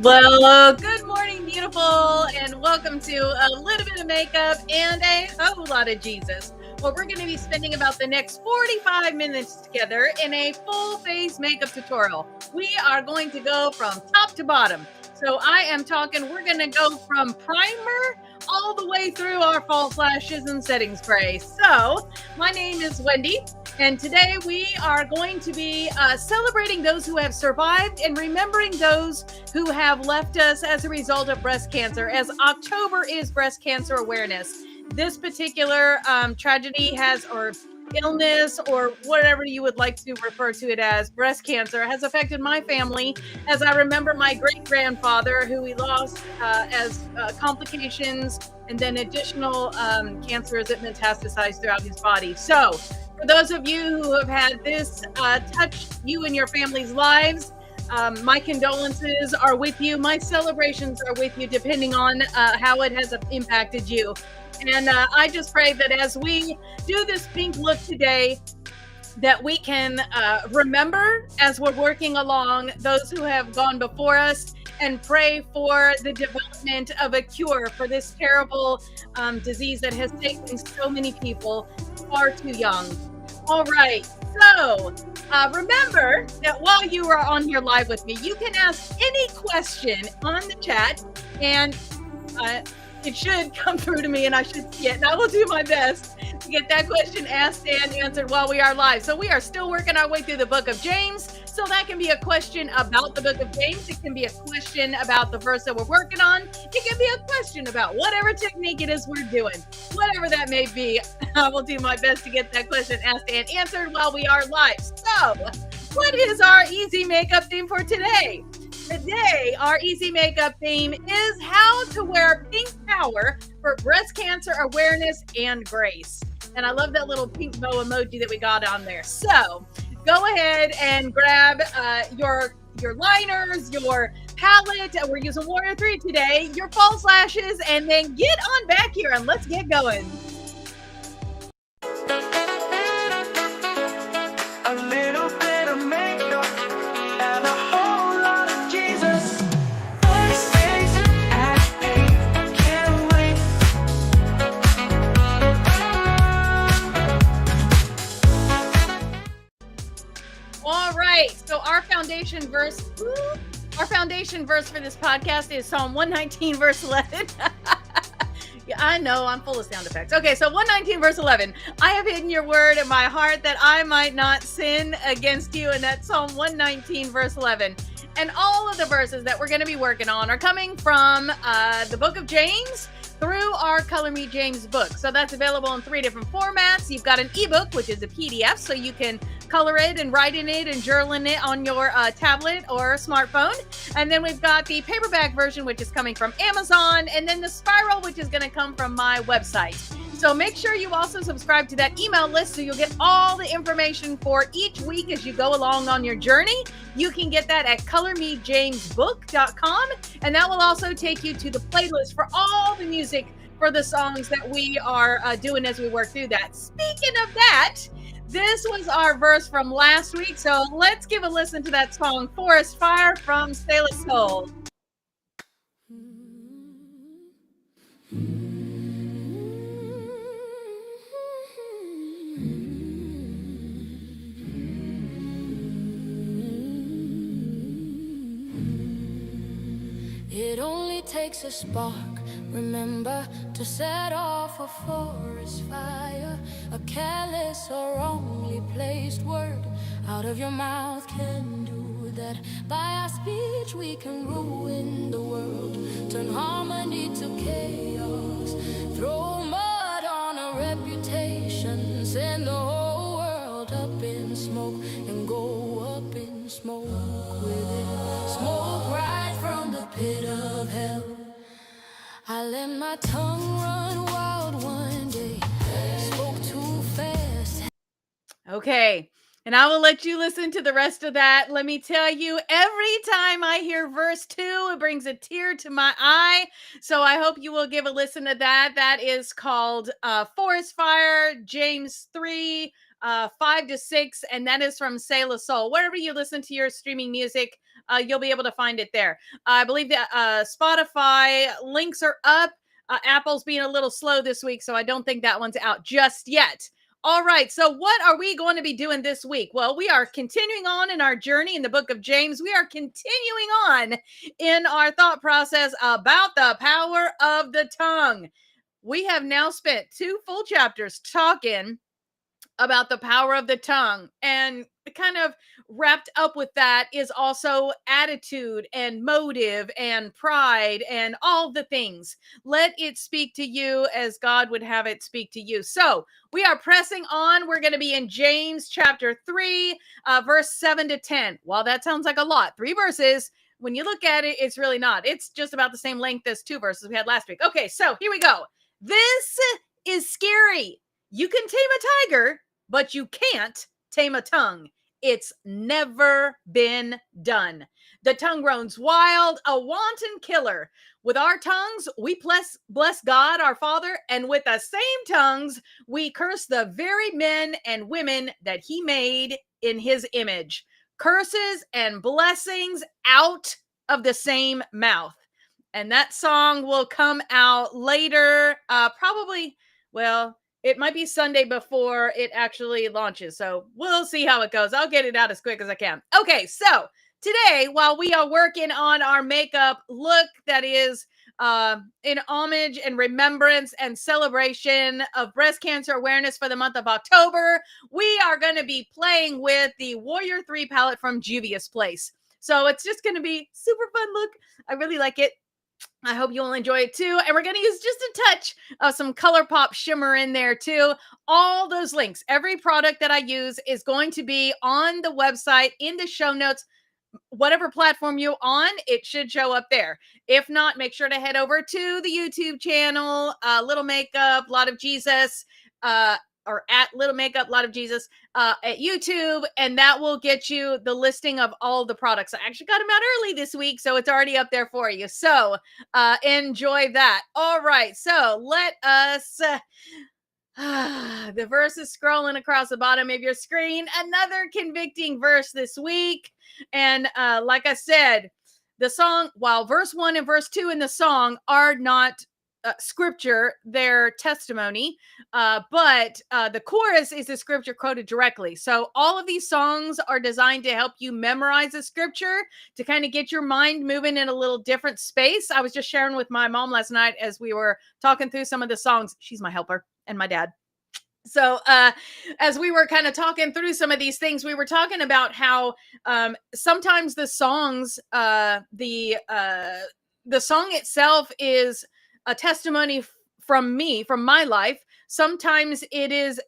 Well, good morning, beautiful, and welcome to a little bit of makeup and a whole lot of Jesus. Well, we're going to be spending about the next 45 minutes together in a full face makeup tutorial. We are going to go from top to bottom. So I am talking, we're going to go from primer all the way through our false lashes and setting spray. So my name is Wendy. And today we are going to be celebrating those who have survived and remembering those who have left us as a result of breast cancer, as October is Breast Cancer Awareness. This particular tragedy has, or illness, or whatever you would like to refer to it as, breast cancer, has affected my family, as I remember my great-grandfather, who we lost as complications and then additional cancers that metastasized throughout his body. So for those of you who have had this touch you and your family's lives, my condolences are with you. My celebrations are with you, depending on how it has impacted you. And I just pray that as we do this pink look today, that we can remember as we're working along those who have gone before us, and pray for the development of a cure for this terrible disease that has taken so many people far too young. All right. So remember that while you are on here live with me, you can ask any question on the chat, and it should come through to me and I should see it. And I will do my best to get that question asked and answered while we are live. So we are still working our way through the book of James. So that can be a question about the book of James. It can be a question about the verse that we're working on. It can be a question about whatever technique it is we're doing, whatever that may be. I will do my best to get that question asked and answered while we are live. So what is our easy makeup theme for today? Today, our easy makeup theme is how to wear pink power for breast cancer awareness and grace. And I love that little pink bow emoji that we got on there. So go ahead and grab your liners, your palette. We're using Warrior 3 today, your false lashes, and then get on back here and let's get going. A little bit of makeup and a whole lot of Jesus. Face at me, can't wait. All right. So our foundation verse for this podcast is Psalm 119, verse 11. Yeah, I know, I'm full of sound effects. Okay, so 119 verse 11. I have hidden your word in my heart that I might not sin against you. And that's Psalm 119 verse 11. And all of the verses that we're going to be working on are coming from the book of James through our Color Me James book. So that's available in 3 different formats. You've got an ebook, which is a PDF, so you can color it and write in it and journal in it on your tablet or smartphone. And then we've got the paperback version, which is coming from Amazon, and then the spiral, which is going to come from my website. So make sure you also subscribe to that email list so you'll get all the information for each week as you go along on your journey. You can get that at colormejamesbook.com, and that will also take you to the playlist for all the music for the songs that we are doing as we work through that. Speaking of that, this was our verse from last week, so let's give a listen to that song, Forest Fire from Sailor Soul. It only takes a spark, remember, to set off a forest fire. A careless or wrongly placed word out of your mouth can do that. By our speech we can ruin the world, turn harmony to chaos, throw mud on a reputation, send the whole world up in smoke and go up in smoke with it. Smoke right from the pit of hell. I let my tongue run wild one day, spoke too fast. Okay, and I will let you listen to the rest of that. Let me tell you, every time I hear verse 2, it brings a tear to my eye. So I hope you will give a listen to that. That is called Forest Fire, James 3, 5 to 6, and that is from Sailor Soul. Wherever you listen to your streaming music, you'll be able to find it there. I believe that Spotify links are up. Apple's being a little slow this week, so I don't think that one's out just yet. All right, so what are we going to be doing this week? Well, we are continuing on in our journey in the book of James. We are continuing on in our thought process about the power of the tongue. We have now spent 2 full chapters talking about the power of the tongue, and kind of wrapped up with that is also attitude and motive and pride and all the things. Let it speak to you as God would have it speak to you. So we are pressing on. We're going to be in James chapter 3, verse 7 to 10. While that sounds like a lot, 3 verses, when you look at it, it's really not. It's just about the same length as 2 verses we had last week. Okay, so here we go. This is scary. You can tame a tiger, but you can't tame a tongue. It's never been done. The tongue runs wild, a wanton killer. With our tongues, we bless God, our Father, and with the same tongues, we curse the very men and women that He made in His image. Curses and blessings out of the same mouth. And that song will come out later, probably, well, it might be Sunday before it actually launches. So we'll see how it goes. I'll get it out as quick as I can. Okay, so today, while we are working on our makeup look that is in homage and remembrance and celebration of breast cancer awareness for the month of October, we are going to be playing with the Warrior 3 palette from Juvia's Place. So it's just going to be super fun look. I really like it. I hope you'll enjoy it too. And we're going to use just a touch of some ColourPop shimmer in there too. All those links, every product that I use is going to be on the website in the show notes. Whatever platform you're on, it should show up there. If not, make sure to head over to the YouTube channel, Little Makeup, Lot of Jesus, or at Little Makeup, Lot of Jesus, at YouTube, and that will get you the listing of all the products. I actually got them out early this week, so it's already up there for you. So enjoy that. All right, so let us... the verse is scrolling across the bottom of your screen. Another convicting verse this week. And like I said, the song, while verse 1 and verse 2 in the song are not scripture, they're testimony, but the chorus is the scripture quoted directly. So all of these songs are designed to help you memorize the scripture, to kind of get your mind moving in a little different space. I was just sharing with my mom last night as we were talking through some of the songs. She's my helper, and my dad. So as we were kind of talking through some of these things, we were talking about how sometimes the songs, the song itself is a testimony from me, from my life. Sometimes it is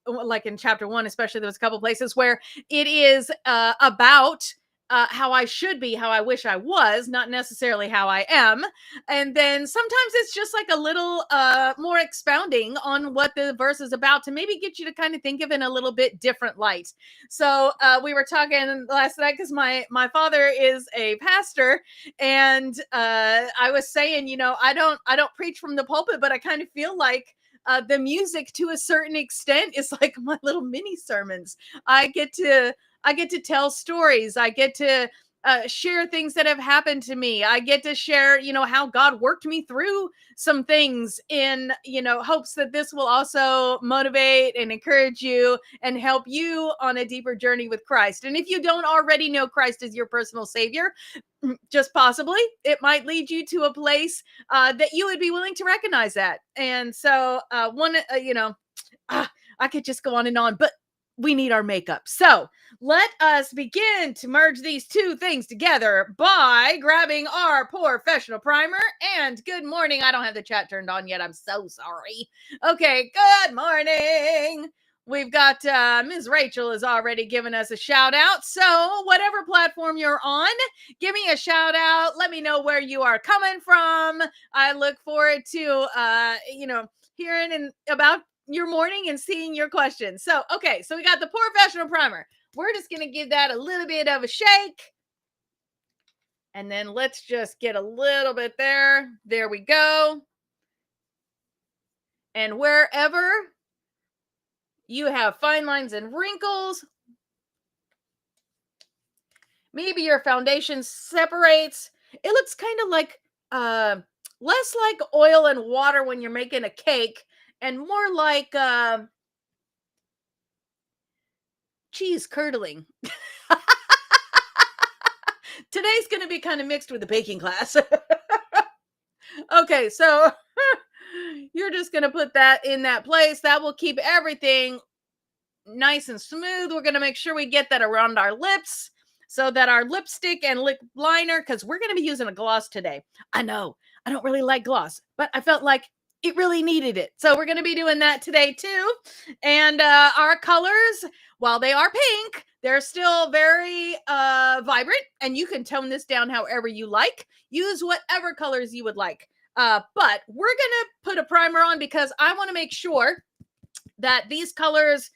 like in chapter 1, especially, there was a couple places where it is about how I should be, how I wish I was, not necessarily how I am. And then sometimes it's just like a little more expounding on what the verse is about, to maybe get you to kind of think of it in a little bit different light. So we were talking last night because my father is a pastor, and I was saying, I don't preach from the pulpit, but I kind of feel like the music, to a certain extent, is like my little mini sermons. I get to tell stories. I get to share things that have happened to me. I get to share, how God worked me through some things, in, hopes that this will also motivate and encourage you and help you on a deeper journey with Christ. And if you don't already know Christ as your personal savior, just possibly, it might lead you to a place that you would be willing to recognize that. And so I could just go on and on, but we need our makeup. So let us begin to merge these two things together by grabbing our professional primer. And good morning. I don't have the chat turned on yet. I'm so sorry. Okay, good morning. We've got Ms. Rachel has already given us a shout out. So whatever platform you're on, give me a shout out. Let me know where you are coming from. I look forward to, hearing about your morning and seeing your questions. So, okay, so we got the professional primer. We're just going to give that a little bit of a shake. And then let's just get a little bit there. There we go. And wherever you have fine lines and wrinkles, maybe your foundation separates. It looks kind of like less like oil and water when you're making a cake and more like cheese curdling. Today's going to be kind of mixed with the baking class. Okay, so you're just going to put that in that place. That will keep everything nice and smooth. We're going to make sure we get that around our lips so that our lipstick and lip liner, because we're going to be using a gloss today. I know I don't really like gloss, but I felt like it really needed it. So we're going to be doing that today too. And our colors, while they are pink, they're still very vibrant, and you can tone this down however you like. Use whatever colors you would like. But we're going to put a primer on because I want to make sure that these colors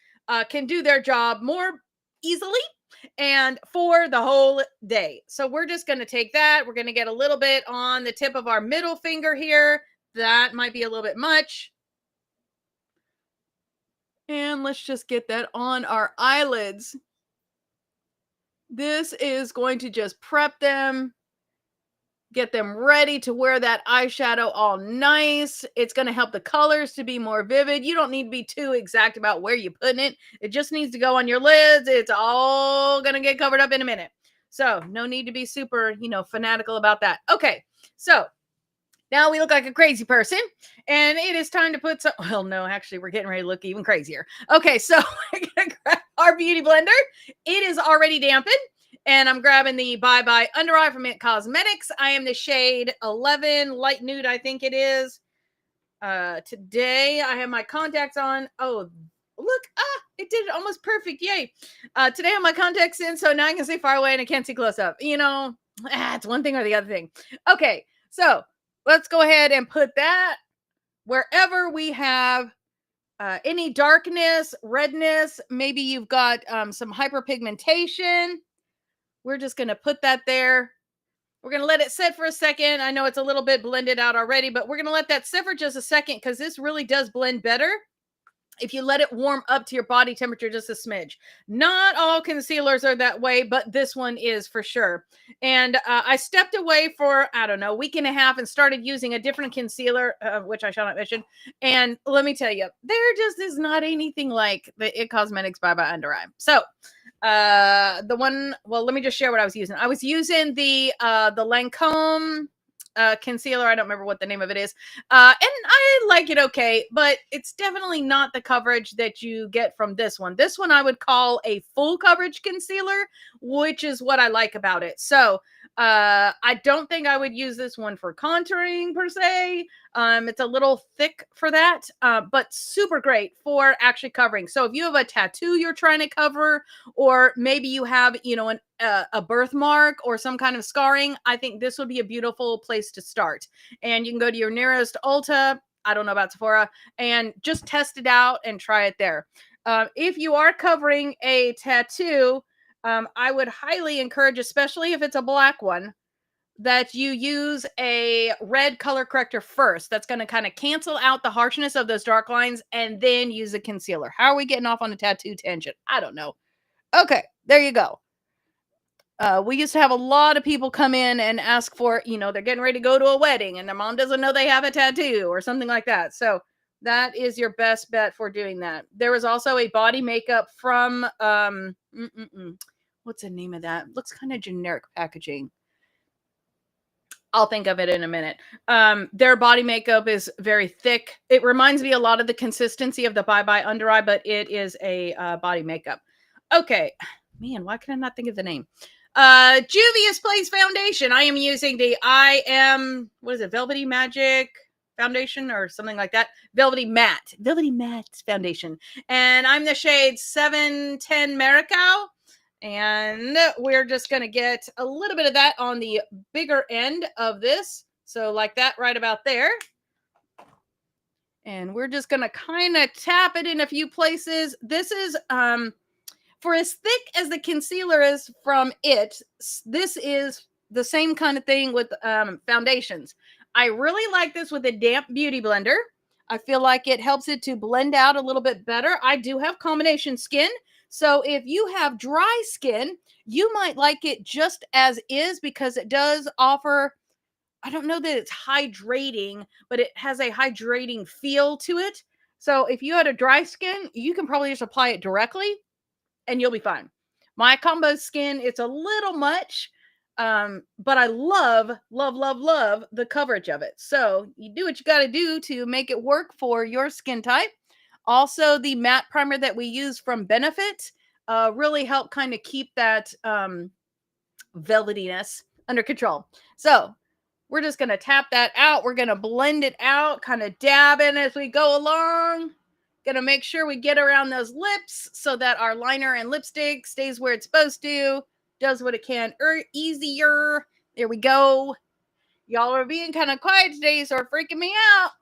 can do their job more easily and for the whole day. So we're just going to take that. We're going to get a little bit on the tip of our middle finger here. That might be a little bit much. And let's just get that on our eyelids. This is going to just prep them, get them ready to wear that eyeshadow all nice. It's going to help the colors to be more vivid. You don't need to be too exact about where you're putting it. It just needs to go on your lids. It's all going to get covered up in a minute. So no need to be super, fanatical about that. Okay, so now we look like a crazy person, and it is time to put some, well, no, actually, we're getting ready to look even crazier. Okay, so we're going to grab our beauty blender. It is already dampened, and I'm grabbing the Bye Bye Under Eye from It Cosmetics. I am the shade 11, light nude, I think it is. Today, I have my contacts on. Oh, look, it did it almost perfect, yay. Today I have my contacts in, so now I can see far away and I can't see close up. It's one thing or the other thing. Okay, so let's go ahead and put that wherever we have any darkness, redness. Maybe you've got some hyperpigmentation. We're just going to put that there. We're going to let it sit for a second. I know it's a little bit blended out already, but we're going to let that sit for just a second because this really does blend better if you let it warm up to your body temperature just a smidge. Not all concealers are that way, but this one is for sure. And I stepped away for, I don't know, a week and a half and started using a different concealer, which I shall not mention. And let me tell you, there just is not anything like the It Cosmetics Bye Bye Under Eye. So the one, well, let me just share what I was using. I was using the Lancome concealer. I don't remember what the name of it is. And I like it okay, but it's definitely not the coverage that you get from this one. This one I would call a full coverage concealer, which is what I like about it. So I don't think I would use this one for contouring per se. It's a little thick for that, but super great for actually covering. So if you have a tattoo you're trying to cover, or maybe you have, a birthmark or some kind of scarring, I think this would be a beautiful place to start. And you can go to your nearest Ulta, I don't know about Sephora, and just test it out and try it there. If you are covering a tattoo, I would highly encourage, especially if it's a black one, that you use a red color corrector first. That's going to kind of cancel out the harshness of those dark lines, and then use a concealer. How are we getting off on a tattoo tangent? I don't know. Okay, there you go. We used to have a lot of people come in and ask for, they're getting ready to go to a wedding and their mom doesn't know they have a tattoo or something like that. So that is your best bet for doing that. There was also a body makeup from, what's the name of that? Looks kind of generic packaging. I'll think of it in a minute. Their body makeup is very thick. It reminds me a lot of the consistency of the Bye Bye Under Eye, but it is a body makeup. Okay. Man, why can I not think of the name? Juvias Place Foundation. I am using the Velvety Magic Foundation or something like that. Velvety Matte Foundation. And I'm the shade 710 Maricao. And we're just going to get a little bit of that on the bigger end of this. So like that right about there. And we're just going to kind of tap it in a few places. This is, for as thick as the concealer is from it, this is the same kind of thing with foundations. I really like this with a damp beauty blender. I feel like it helps it to blend out a little bit better. I do have combination skin, So if you have dry skin, you might like it just as is because it does offer, I don't know that it's hydrating, but it has a hydrating feel to it. So if you had a dry skin, you can probably just apply it directly and you'll be fine. My combo skin, it's a little much, but I love the coverage of it. So you do what you got to do to make it work for your skin type. Also, the matte primer that we use from Benefit really help kind of keep that velvetiness under control. So we're just going to tap that out. We're going to blend it out, kind of dab in as we go along. Going to make sure we get around those lips so that our liner and lipstick stays where it's supposed to, does what it can easier. There we go. Y'all are being kind of quiet today, so are freaking me out.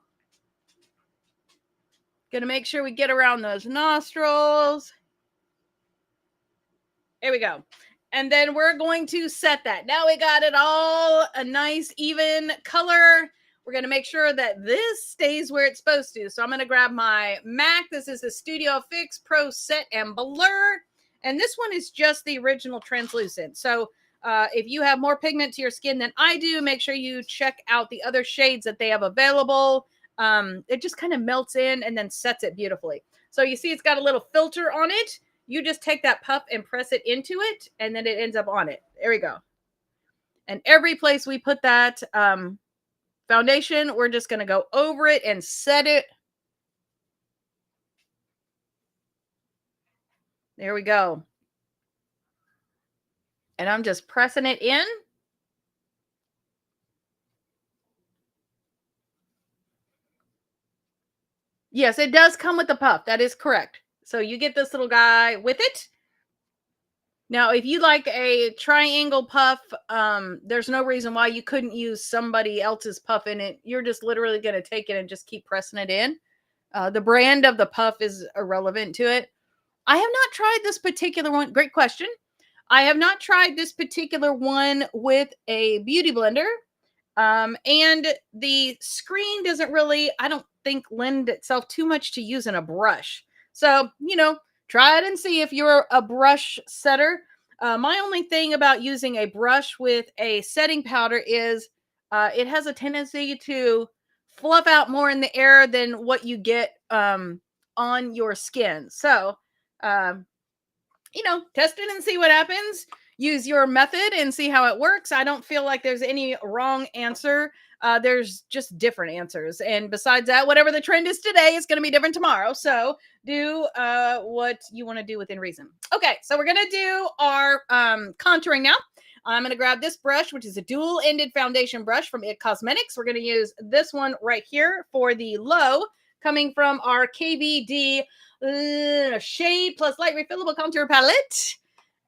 Going to make sure we get around those nostrils. There we go. And then we're going to set that. Now we got it all a nice even color. We're going to make sure that this stays where it's supposed to. So I'm going to grab my MAC. This is the Studio Fix Pro Set and Blur. And this one is just the original translucent. So if you have more pigment to your skin than I do, make sure you check out the other shades that they have available. It just kind of melts in and then sets it beautifully. So you see it's got a little filter on it. You just take that puff and press it into it, and then it ends up on it. There we go. And every place we put that foundation, we're just going to go over it and set it. There we go. And I'm just pressing it in. Yes, it does come with the puff. That is correct. So you get this little guy with it. Now, if you like a triangle puff, there's no reason why you couldn't use somebody else's puff in it. You're just literally going to take it and just keep pressing it in. The brand of the puff is irrelevant to it. I have not tried this particular one. Great question. I have not tried this particular one with a beauty blender. And the screen doesn't really, I don't think, lend itself too much to using a brush. So, try it and see if you're a brush setter. My only thing about using a brush with a setting powder is it has a tendency to fluff out more in the air than what you get on your skin. So, test it and see what happens. Use your method and see how it works. I don't feel like there's any wrong answer. There's just different answers. And besides that, whatever the trend is today is going to be different tomorrow. So do what you want to do within reason. Okay, so we're going to do our contouring now. I'm going to grab this brush, which is a dual-ended foundation brush from It Cosmetics. We're going to use this one right here for the low, coming from our KVD Shade Plus Light Refillable Contour Palette.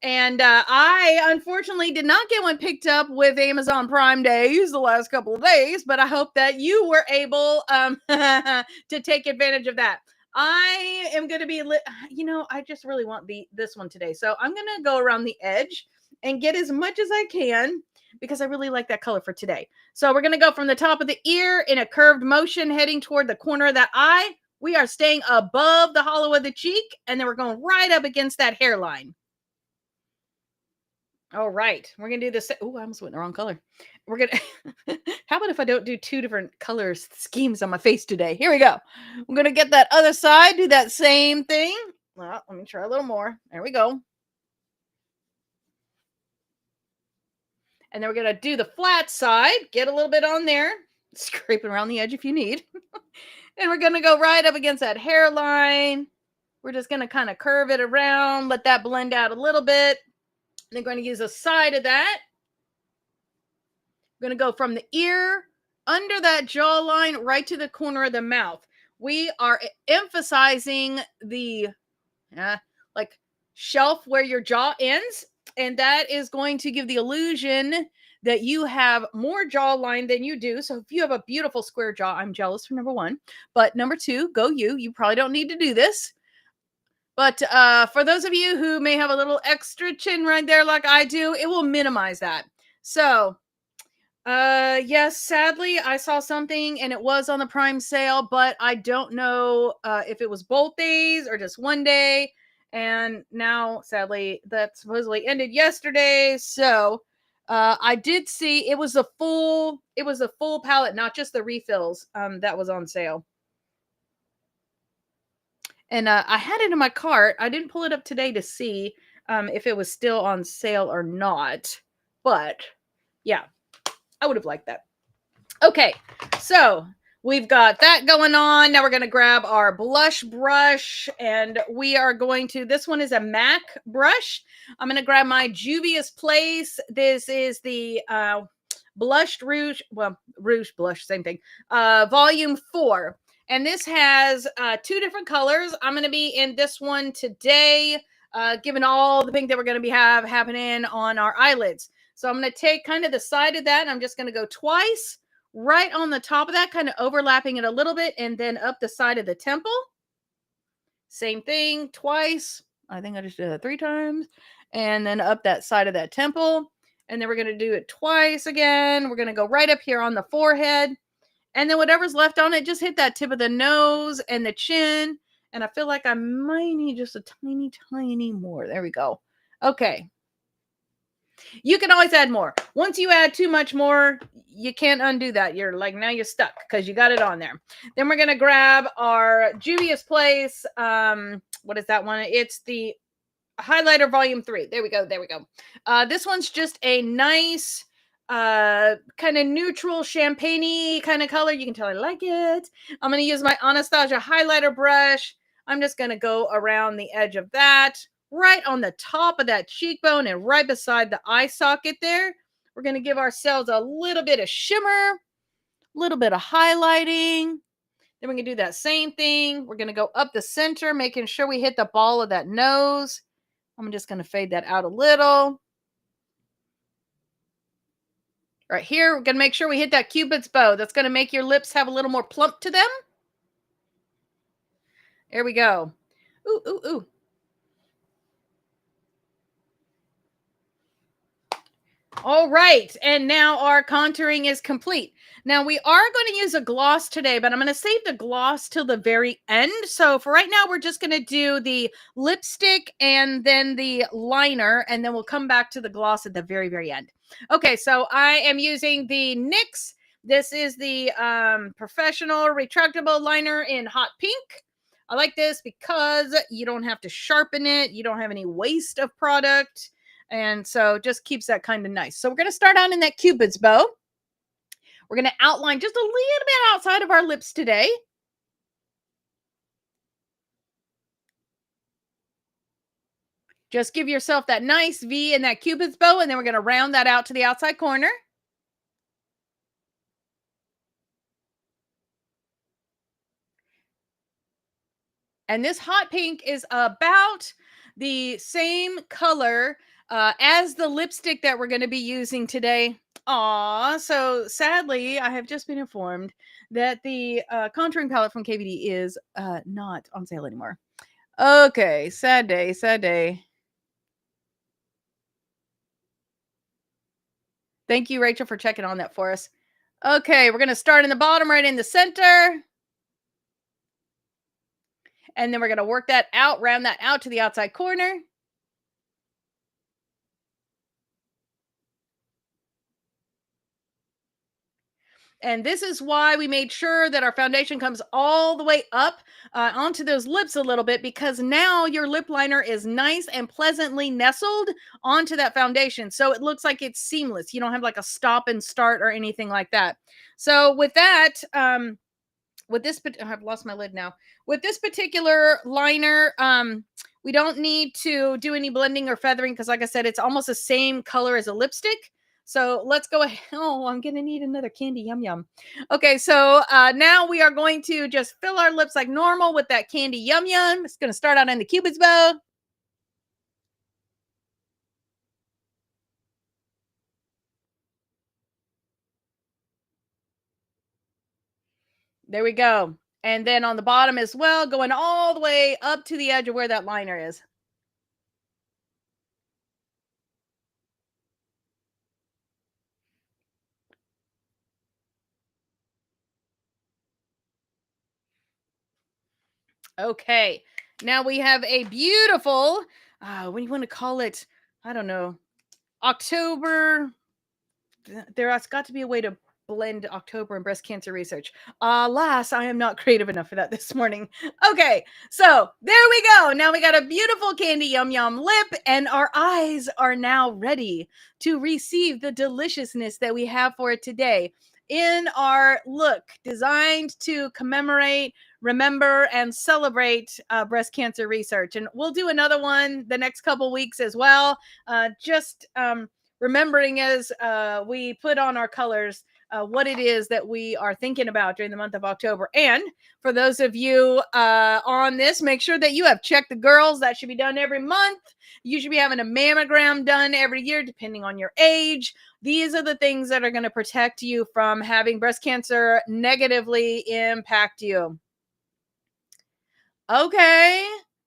And I unfortunately did not get one picked up with Amazon Prime Days the last couple of days, but I hope that you were able to take advantage of that. I am going to be, I just really want this one today. So I'm going to go around the edge and get as much as I can because I really like that color for today. So we're going to go from the top of the ear in a curved motion heading toward the corner of that eye. We are staying above the hollow of the cheek, and then we're going right up against that hairline. All right, we're gonna do this. Oh, I almost went the wrong color. We're gonna. How about if I don't do two different colors schemes on my face today? Here we go. I'm gonna get that other side. Do that same thing. Well, let me try a little more. There we go. And then we're gonna do the flat side. Get a little bit on there. Scraping around the edge if you need. And we're gonna go right up against that hairline. We're just gonna kind of curve it around. Let that blend out a little bit. They're going to use a side of that. We're going to go from the ear under that jawline right to the corner of the mouth. We are emphasizing the shelf where your jaw ends, and that is going to give the illusion that you have more jawline than you do. So if you have a beautiful square jaw, I'm jealous for number one. But number two, go you. You probably don't need to do this. But for those of you who may have a little extra chin right there like I do, it will minimize that. So, yes, sadly, I saw something and it was on the Prime sale, but I don't know if it was both days or just one day. And now, sadly, that supposedly ended yesterday. So I did see it was a full palette, not just the refills that was on sale. And I had it in my cart. I didn't pull it up today to see if it was still on sale or not. But yeah, I would have liked that. Okay, so we've got that going on. Now we're going to grab our blush brush, and we are going to, this one is a MAC brush. I'm going to grab my Juvias Place. This is the blushed rouge, well, rouge blush, same thing, volume 4. And this has 2 different colors. I'm going to be in this one today, given all the things that we're going to be happening on our eyelids. So I'm going to take kind of the side of that, and I'm just going to go twice right on the top of that, kind of overlapping it a little bit, and then up the side of the temple. Same thing, twice. I think I just did that 3 times. And then up that side of that temple. And then we're going to do it twice again. We're going to go right up here on the forehead. And then whatever's left on it, just hit that tip of the nose and the chin. And I feel like I might need just a tiny, tiny more. There we go. Okay. You can always add more. Once you add too much more, you can't undo that. You're like, now you're stuck because you got it on there. Then we're going to grab our Juvia's Place. What is that one? It's the highlighter volume 3. There we go. There we go. This one's just a nice kind of neutral champagne-y kind of color. You can tell I like it. I'm going to use my Anastasia highlighter brush. I'm just going to go around the edge of that, right on the top of that cheekbone and right beside the eye socket there. We're going to give ourselves a little bit of shimmer, a little bit of highlighting. Then we're going to do that same thing. We're going to go up the center, making sure we hit the ball of that nose. I'm just going to fade that out a little. Right here, we're going to make sure we hit that Cupid's bow. That's going to make your lips have a little more plump to them. There we go. Ooh, ooh, ooh. All right, and now our contouring is complete. Now we are going to use a gloss today, but I'm going to save the gloss till the very end. So for right now, we're just going to do the lipstick and then the liner, and then we'll come back to the gloss at the very, very end. Okay, so I am using the NYX. This is the professional retractable liner in hot pink. I like this because you don't have to sharpen it. You don't have any waste of product. And so just keeps that kind of nice. So we're going to start out in that Cupid's bow. We're going to outline just a little bit outside of our lips today. Just give yourself that nice V in that Cupid's bow, and then we're going to round that out to the outside corner. And this hot pink is about the same color as the lipstick that we're going to be using today. Aw, so sadly, I have just been informed that the contouring palette from KVD is not on sale anymore. Okay, sad day, sad day. Thank you, Rachel, for checking on that for us. Okay, we're going to start in the bottom, right in the center. And then we're going to work that out, round that out to the outside corner. And this is why we made sure that our foundation comes all the way up onto those lips a little bit, because now your lip liner is nice and pleasantly nestled onto that foundation. So it looks like it's seamless. You don't have like a stop and start or anything like that. So with that, with this, I've lost my lid now. With this particular liner, we don't need to do any blending or feathering because, like I said, it's almost the same color as a lipstick. So let's go ahead. Oh, I'm going to need another candy. Yum, yum. Okay, so now we are going to just fill our lips like normal with that candy. Yum, yum. It's going to start out in the Cupid's bow. There we go. And then on the bottom as well, going all the way up to the edge of where that liner is. Okay. Now we have a beautiful, what do you want to call it? I don't know. October. There has got to be a way to blend October and breast cancer research. Alas, I am not creative enough for that this morning. Okay, so there we go. Now we got a beautiful candy yum yum lip, and our eyes are now ready to receive the deliciousness that we have for it today in our look designed to commemorate, remember, and celebrate breast cancer research. And we'll do another one the next couple weeks as well. Just remembering as we put on our colors what it is that we are thinking about during the month of October. And for those of you on this, make sure that you have checked the girls. That should be done every month. You should be having a mammogram done every year, depending on your age. These are the things that are going to protect you from having breast cancer negatively impact you. Okay.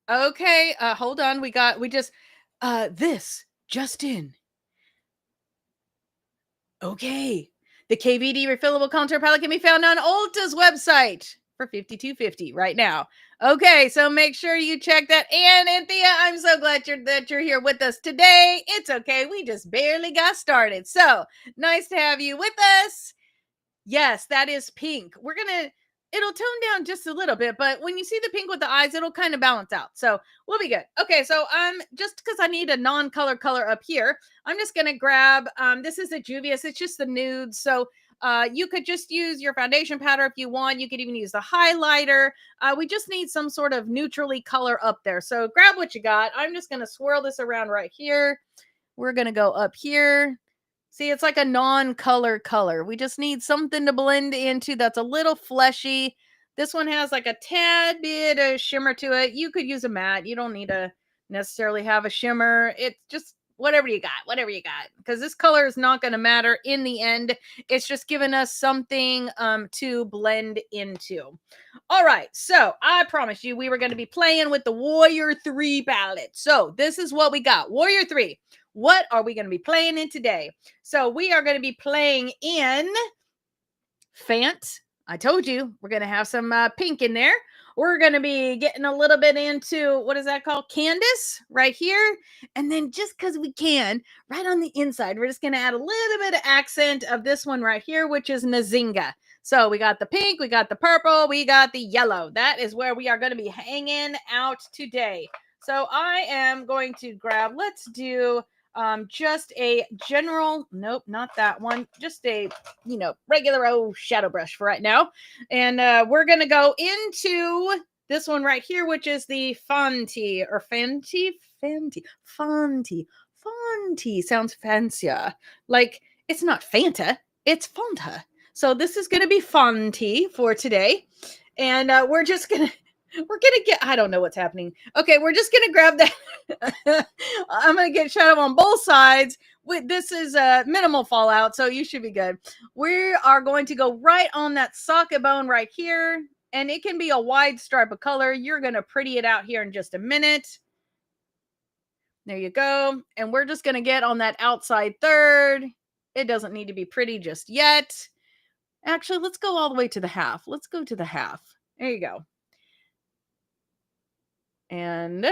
Hold on. This just in. Okay. The KVD refillable contour palette can be found on Ulta's website for $52.50 right now. Okay, so make sure you check that. And Anthea, I'm so glad that you're here with us today. It's okay. We just barely got started. So nice to have you with us. Yes, that is pink. It'll tone down just a little bit, but when you see the pink with the eyes, it'll kind of balance out. So we'll be good. Okay, so just because I need a non-color color up here, I'm just gonna grab, this is a Juvias, it's just the nude. So you could just use your foundation powder if you want. You could even use the highlighter. We just need some sort of neutrally color up there. So grab what you got. I'm just gonna swirl this around right here. We're gonna go up here. See, it's like a non-color color. We just need something to blend into that's a little fleshy. This one has like a tad bit of shimmer to it. You could use a matte. You don't need to necessarily have a shimmer. It's just whatever you got, because this color is not going to matter in the end. It's just giving us something to blend into. All right, so I promised you we were going to be playing with the Warrior 3 palette. So this is what we got. Warrior 3. What are we going to be playing in today? So we are going to be playing in Fant. I told you we're going to have some pink in there. We're going to be getting a little bit into, what is that called? Candace right here. And then just because we can, right on the inside, we're just going to add a little bit of accent of this one right here, which is Nzinga. So we got the pink, we got the purple, we got the yellow. That is where we are going to be hanging out today. So I am going to grab, let's do just a general, nope, not that one, just a regular old shadow brush for right now. And we're gonna go into this one right here, which is the Fonty or Fanty sounds fancier. Like it's not Fanta, it's Fanta. So this is gonna be Fonty for today. And we're gonna get, I don't know what's happening. Okay, we're just gonna grab that. I'm gonna get shadow on both sides. This is a minimal fallout, so you should be good. We are going to go right on that socket bone right here, and it can be a wide stripe of color. You're gonna pretty it out here in just a minute. There you go. And we're just gonna get on that outside third. It doesn't need to be pretty just yet. Actually, let's go all the way to the half. Let's go to the half. There you go. And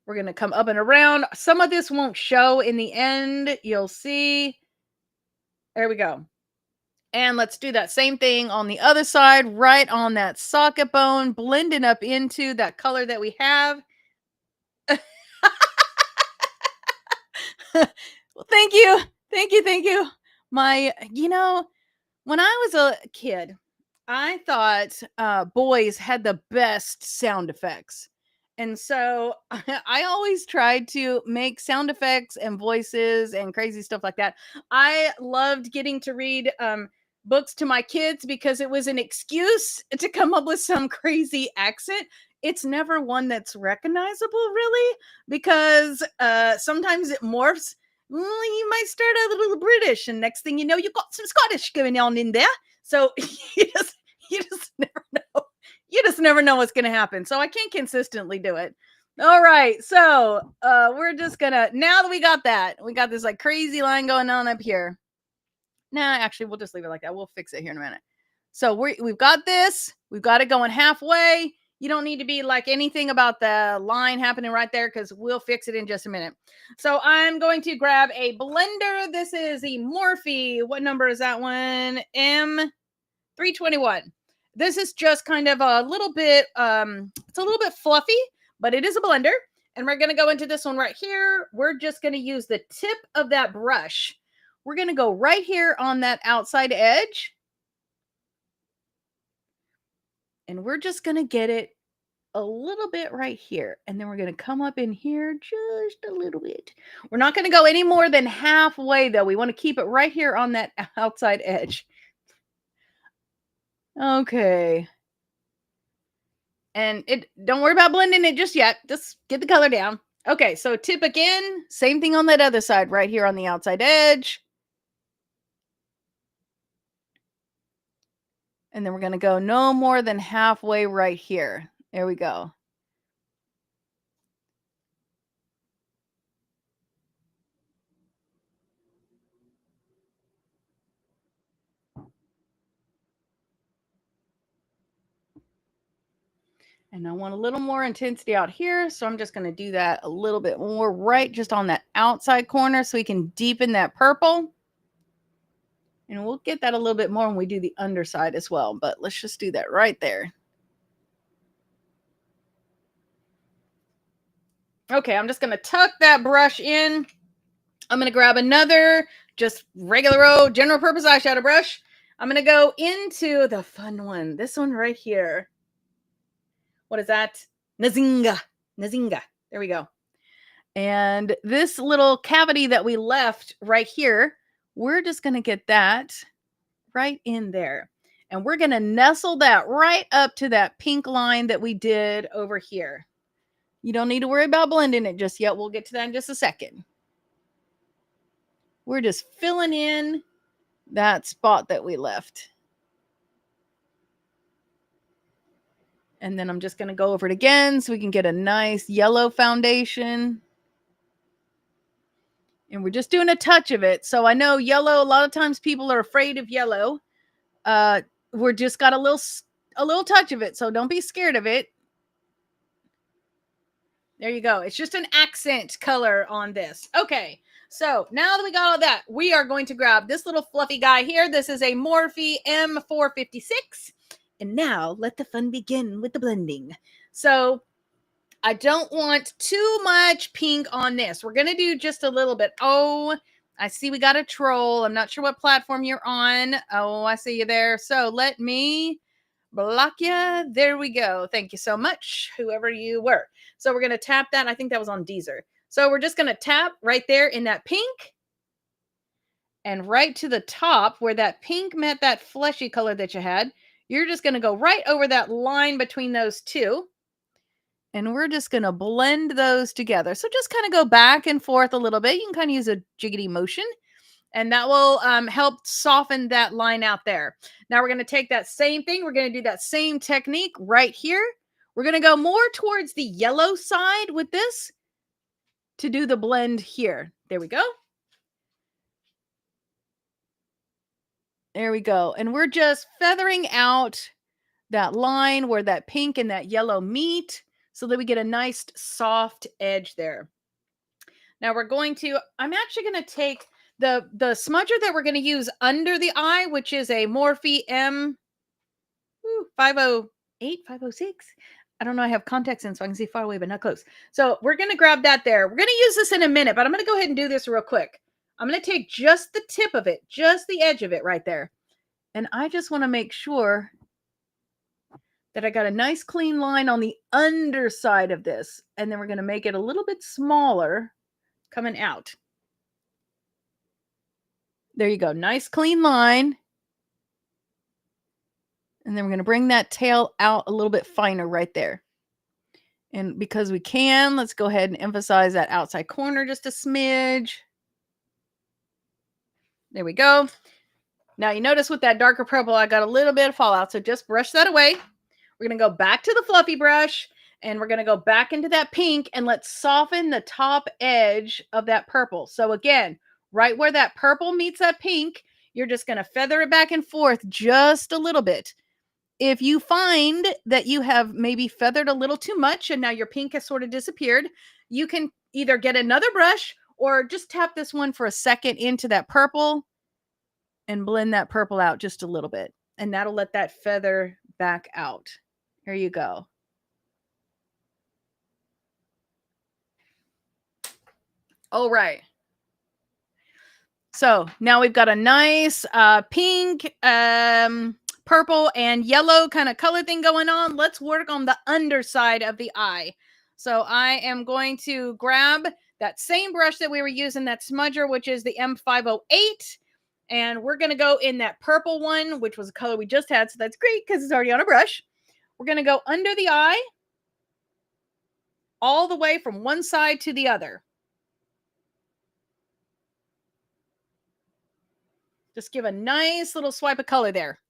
we're going to come up and around. Some of this won't show in the end. You'll see. There we go. And let's do that same thing on the other side, right on that socket bone, blending up into that color that we have. Well, thank you. Thank you. When I was a kid, I thought boys had the best sound effects. And so I always tried to make sound effects and voices and crazy stuff like that. I loved getting to read books to my kids because it was an excuse to come up with some crazy accent. It's never one that's recognizable, really, because sometimes it morphs. Well, you might start out a little British, and next thing you know, you've got some Scottish going on in there. So you just never know. You just never know what's going to happen. So I can't consistently do it. All right. So we're just going to, now that we got this like crazy line going on up here. Nah, actually, we'll just leave it like that. We'll fix it here in a minute. So we've got this. We've got it going halfway. You don't need to be like anything about the line happening right there because we'll fix it in just a minute. So I'm going to grab a blender. This is the Morphe. What number is that one? M321. This is just kind of a little bit, it's a little bit fluffy, but it is a blender. And we're going to go into this one right here. We're just going to use the tip of that brush. We're going to go right here on that outside edge. And we're just going to get it a little bit right here. And then we're going to come up in here just a little bit. We're not going to go any more than halfway though. We want to keep it right here on that outside edge. Okay. And don't worry about blending it just yet. Just get the color down. Okay, so tip again. Same thing on that other side right here on the outside edge. And then we're going to go no more than halfway right here. There we go. And I want a little more intensity out here. So I'm just going to do that a little bit more right just on that outside corner so we can deepen that purple. And we'll get that a little bit more when we do the underside as well. But let's just do that right there. Okay, I'm just going to tuck that brush in. I'm going to grab another just regular old general purpose eyeshadow brush. I'm going to go into the fun one. This one right here. What is that? Nzinga. There we go. And this little cavity that we left right here, we're just going to get that right in there. And we're going to nestle that right up to that pink line that we did over here. You don't need to worry about blending it just yet. We'll get to that in just a second. We're just filling in that spot that we left. And then I'm just going to go over it again so we can get a nice yellow foundation. And we're just doing a touch of it. So I know yellow, a lot of times people are afraid of yellow. We're just got a little touch of it. So don't be scared of it. There you go. It's just an accent color on this. Okay. So now that we got all that, we are going to grab this little fluffy guy here. This is a Morphe M456. And now let the fun begin with the blending. So I don't want too much pink on this. We're going to do just a little bit. Oh, I see we got a troll. I'm not sure what platform you're on. Oh, I see you there. So let me block you. There we go. Thank you so much, whoever you were. So we're going to tap that. I think that was on Deezer. So we're just going to tap right there in that pink. And right to the top where that pink met that fleshy color that you had, you're just going to go right over that line between those two. And we're just going to blend those together. So just kind of go back and forth a little bit. You can kind of use a jiggity motion. And that will help soften that line out there. Now we're going to take that same thing. We're going to do that same technique right here. We're going to go more towards the yellow side with this to do the blend here. There we go. There we go. And we're just feathering out that line where that pink and that yellow meet so that we get a nice soft edge there. Now we're going to, I'm actually going to take the smudger that we're going to use under the eye, which is a Morphe M508, 506. I don't know. I have contacts in so I can see far away, but not close. So we're going to grab that there. We're going to use this in a minute, but I'm going to go ahead and do this real quick. I'm going to take just the tip of it, just the edge of it right there. And I just want to make sure that I got a nice clean line on the underside of this. And then we're going to make it a little bit smaller coming out. There you go. Nice clean line. And then we're going to bring that tail out a little bit finer right there. And because we can, let's go ahead and emphasize that outside corner just a smidge. There we go. Now you notice with that darker purple, I got a little bit of fallout. So just brush that away. We're going to go back to the fluffy brush and we're going to go back into that pink and let's soften the top edge of that purple. So again, right where that purple meets that pink, you're just going to feather it back and forth just a little bit. if you find that you have maybe feathered a little too much and now your pink has sort of disappeared, you can either get another brush or just tap this one for a second into that purple and blend that purple out just a little bit. And that'll let that feather back out. Here you go. All right. So now we've got a nice pink, purple, and yellow kind of color thing going on. Let's work on the underside of the eye. So I am going to grab that same brush that we were using, that smudger, which is the M508. And we're going to go in that purple one, which was a color we just had. So that's great because it's already on a brush. We're going to go under the eye all the way from one side to the other. Just give a nice little swipe of color there.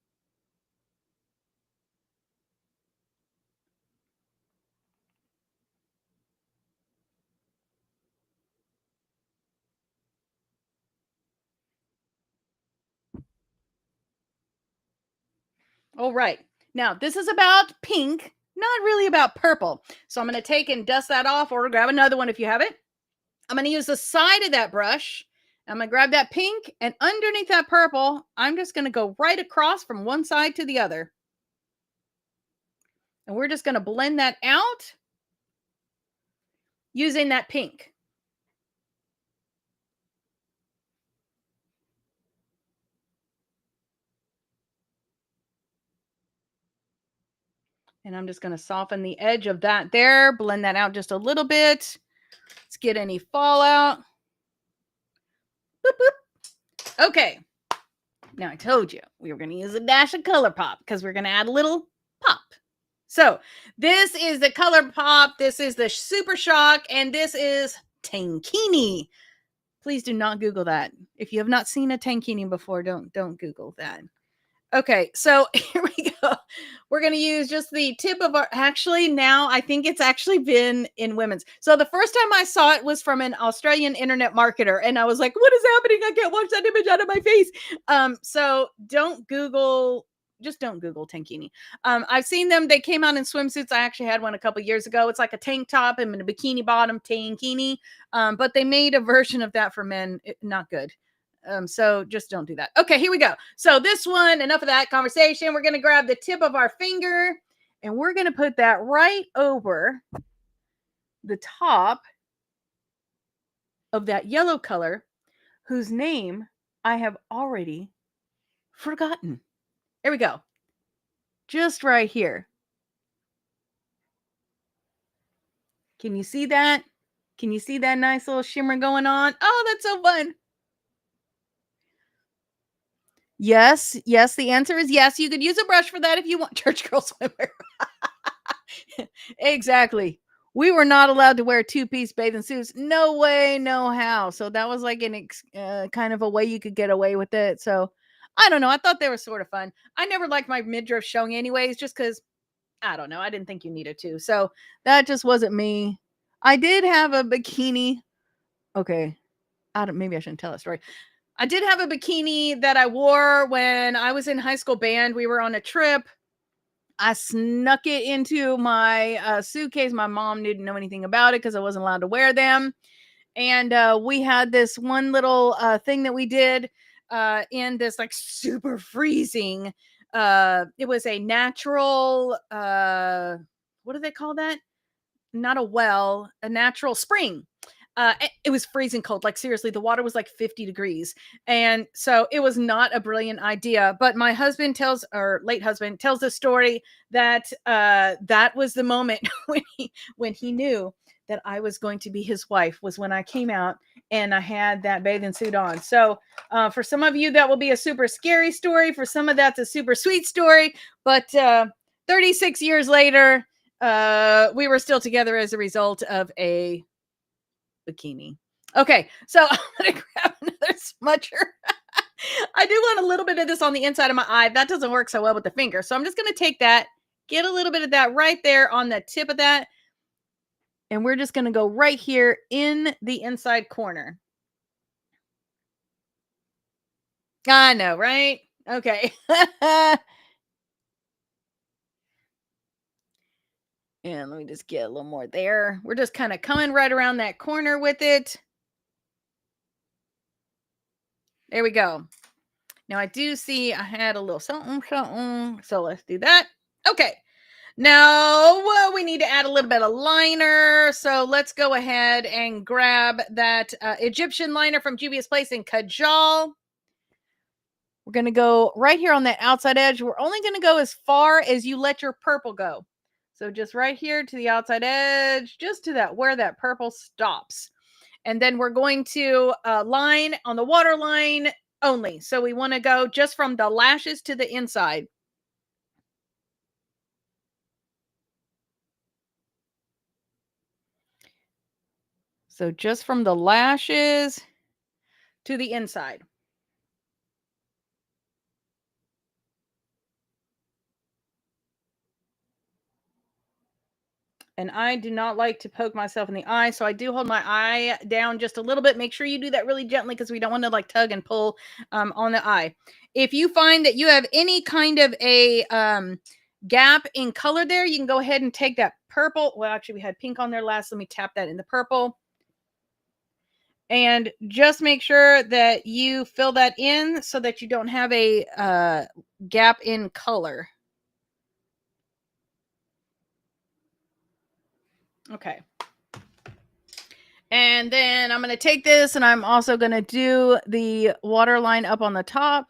All right. Now, this is about pink, not really about purple. So I'm going to take and dust that off, or grab another one if you have it. I'm going to use the side of that brush. I'm going to grab that pink, and underneath that purple, I'm just going to go right across from one side to the other. And we're just going to blend that out using that pink. And I'm just going to soften the edge of that there, blend that out just a little bit. Let's get any fallout. Boop, boop. Okay. Now, I told you we were going to use a dash of color pop because we're going to add a little pop. So this is the color pop. This is the Super Shock, and this is tankini. Please do not Google that. If you have not seen a tankini before, don't Google that. Okay, so here we go. We're going to use just the tip of our, actually now I think it's actually been in women's. So the first time I saw it was from an Australian internet marketer, and I was like, what is happening? I can't watch that image out of my face. So don't Google, just don't Google tankini. I've seen them. They came out in swimsuits. I actually had one a couple years ago. It's like a tank top and a bikini bottom tankini. But they made a version of that for men. Not good. So just don't do that. Okay, here we go. So this one, enough of that conversation. We're going to grab the tip of our finger and we're going to put that right over the top of that yellow color, whose name I have already forgotten. There we go. Just right here. Can you see that? Can you see that nice little shimmer going on? Oh, that's so fun. Yes, the answer is yes. You could use a brush for that if you want. Church girl swimwear. Exactly. We were not allowed to wear two-piece bathing suits. No way, no how. So that was like an kind of a way you could get away with it. So I don't know. I thought they were sort of fun. I never liked my midriff showing anyways, just because, I don't know. I didn't think you needed to. So that just wasn't me. I did have a bikini. Okay. Maybe I shouldn't tell that story. I did have a bikini that I wore when I was in high school band. We were on a trip. I snuck it into my suitcase. My mom didn't know anything about it because I wasn't allowed to wear them. And we had this one little thing that we did in this like super freezing. It was a natural, what do they call that? Not a well, a natural spring. It was freezing cold. Like seriously, the water was like 50 degrees. And so it was not a brilliant idea. But my husband late husband tells the story that that was the moment when he knew that I was going to be his wife, was when I came out and I had that bathing suit on. So for some of you, that will be a super scary story. For some of that's a super sweet story. But 36 years later, we were still together as a result of a bikini. Okay, so I'm gonna grab another smudger. I do want a little bit of this on the inside of my eye. That doesn't work so well with the finger. So I'm just gonna take that, get a little bit of that right there on the tip of that. And we're just gonna go right here in the inside corner. I know, right? Okay. And let me just get a little more there. We're just kind of coming right around that corner with it. There we go. Now I do see I had a little something, something. So let's do that. Okay. Now we need to add a little bit of liner. So let's go ahead and grab that Egyptian liner from Juvias Place in Kajal. We're going to go right here on that outside edge. We're only going to go as far as you let your purple go. So just right here to the outside edge, just to that where that purple stops. And then we're going to line on the water line only. So we want to go just from the lashes to the inside. So just from the lashes to the inside. And I do not like to poke myself in the eye, so I do hold my eye down just a little bit. Make sure you do that really gently because we don't want to like tug and pull on the eye. If you find that you have any kind of a gap in color there, you can go ahead and take that purple. Well, actually, we had pink on there last. Let me tap that in the purple. And just make sure that you fill that in so that you don't have a gap in color. Okay. And then I'm going to take this and I'm also going to do the water line up on the top.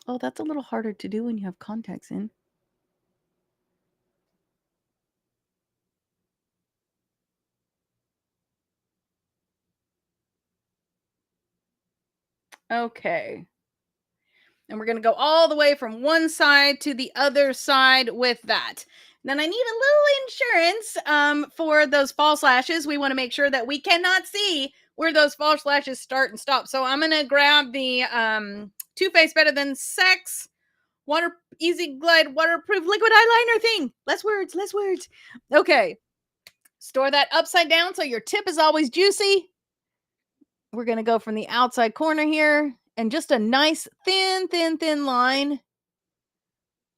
Oh, that's a little harder to do when you have contacts in. Okay. And we're going to go all the way from one side to the other side with that. Then I need a little insurance for those false lashes. We want to make sure that we cannot see where those false lashes start and stop. So I'm going to grab the Too Faced Better Than Sex Water Easy Glide Waterproof Liquid Eyeliner thing. Less words, less words. Okay. Store that upside down so your tip is always juicy. We're going to go from the outside corner here and just a nice thin line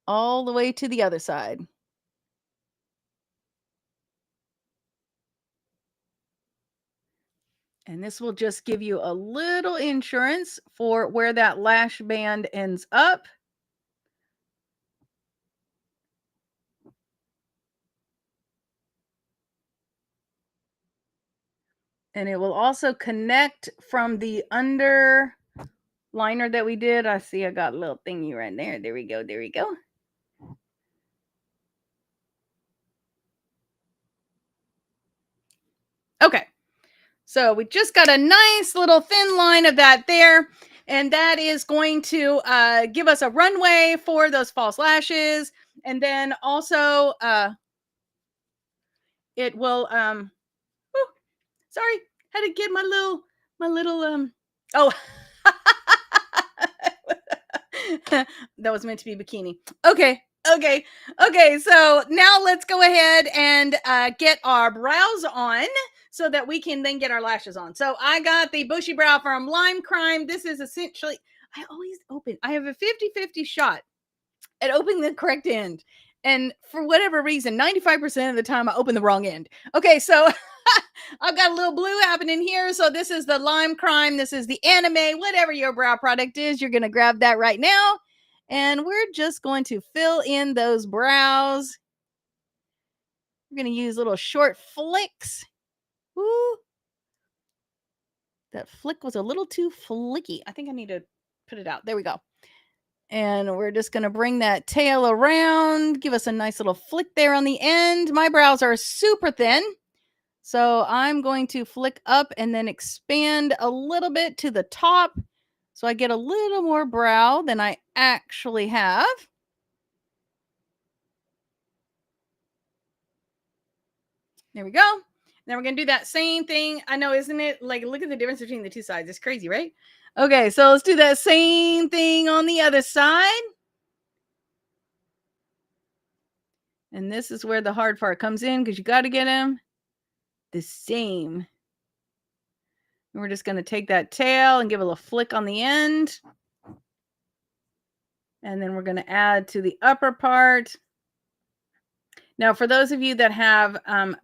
all the way to the other side. And this will just give you a little insurance for where that lash band ends up. And it will also connect from the under liner that we did. I see I got a little thingy right there. There we go. There we go. Okay. So we just got a nice little thin line of that there. And that is going to give us a runway for those false lashes. And then also it will sorry, had to get my little oh that was meant to be bikini. Okay. So now let's go ahead and get our brows on so that we can then get our lashes on. So I got the bushy brow from Lime Crime. This is essentially, I have a 50-50 shot at opening the correct end. And for whatever reason, 95% of the time I open the wrong end. Okay, so I've got a little blue happening here. So this is the Lime Crime. This is the Anime. Whatever your brow product is, you're going to grab that right now. And we're just going to fill in those brows. We're going to use little short flicks. Woo. That flick was a little too flicky. I think I need to put it out. There we go. And we're just going to bring that tail around, give us a nice little flick there on the end. My brows are super thin, so I'm going to flick up and then expand a little bit to the top so I get a little more brow than I actually have. There we go. Then we're going to do that same thing. I know, isn't it? Like, look at the difference between the two sides. It's crazy, right? Okay, so let's do that same thing on the other side. And this is where the hard part comes in because you got to get them the same We're just going to take that tail and give it a little flick on the end. And then we're going to add to the upper part. Now, for those of you that have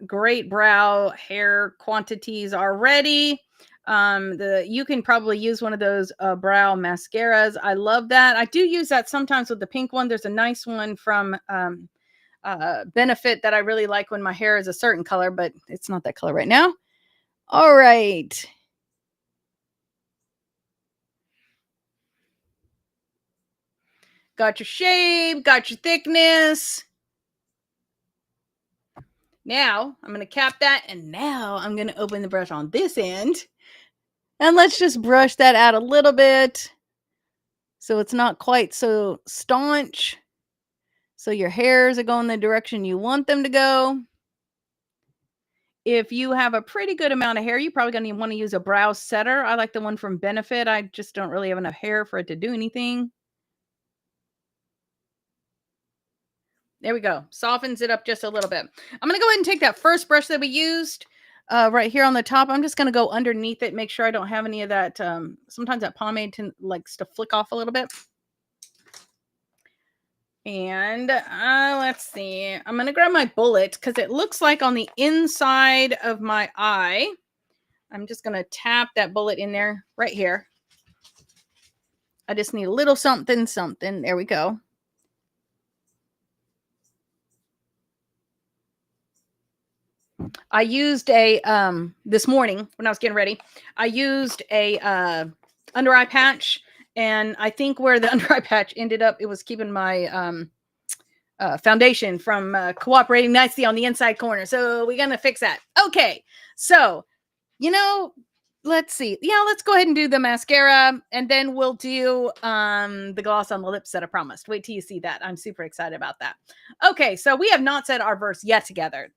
great brow hair quantities already, you can probably use one of those brow mascaras. I love that. I do use that sometimes with the pink one. There's a nice one from Benefit that I really like when my hair is a certain color, but it's not that color right now. All right. Got your shape, got your thickness. Now I'm going to cap that, and now I'm going to open the brush on this end. And let's just brush that out a little bit so it's not quite so staunch. So your hairs are going the direction you want them to go. If you have a pretty good amount of hair, you're probably going to want to use a brow setter. I like the one from Benefit. I just don't really have enough hair for it to do anything. There we go. Softens it up just a little bit. I'm going to go ahead and take that first brush that we used right here on the top. I'm just going to go underneath it, make sure I don't have any of that. Sometimes that pomade likes to flick off a little bit. And let's see. I'm going to grab my bullet because it looks like on the inside of my eye. I'm just going to tap that bullet in there right here. I just need a little something, something. There we go. I used a, this morning when I was getting ready, I used a under eye patch. And I think where the under eye patch ended up, it was keeping my foundation from cooperating nicely on the inside corner. So we're going to fix that. Okay. So, let's see. Yeah, let's go ahead and do the mascara, and then we'll do the gloss on the lips that I promised. Wait till you see that. I'm super excited about that. Okay. So we have not said our verse yet together.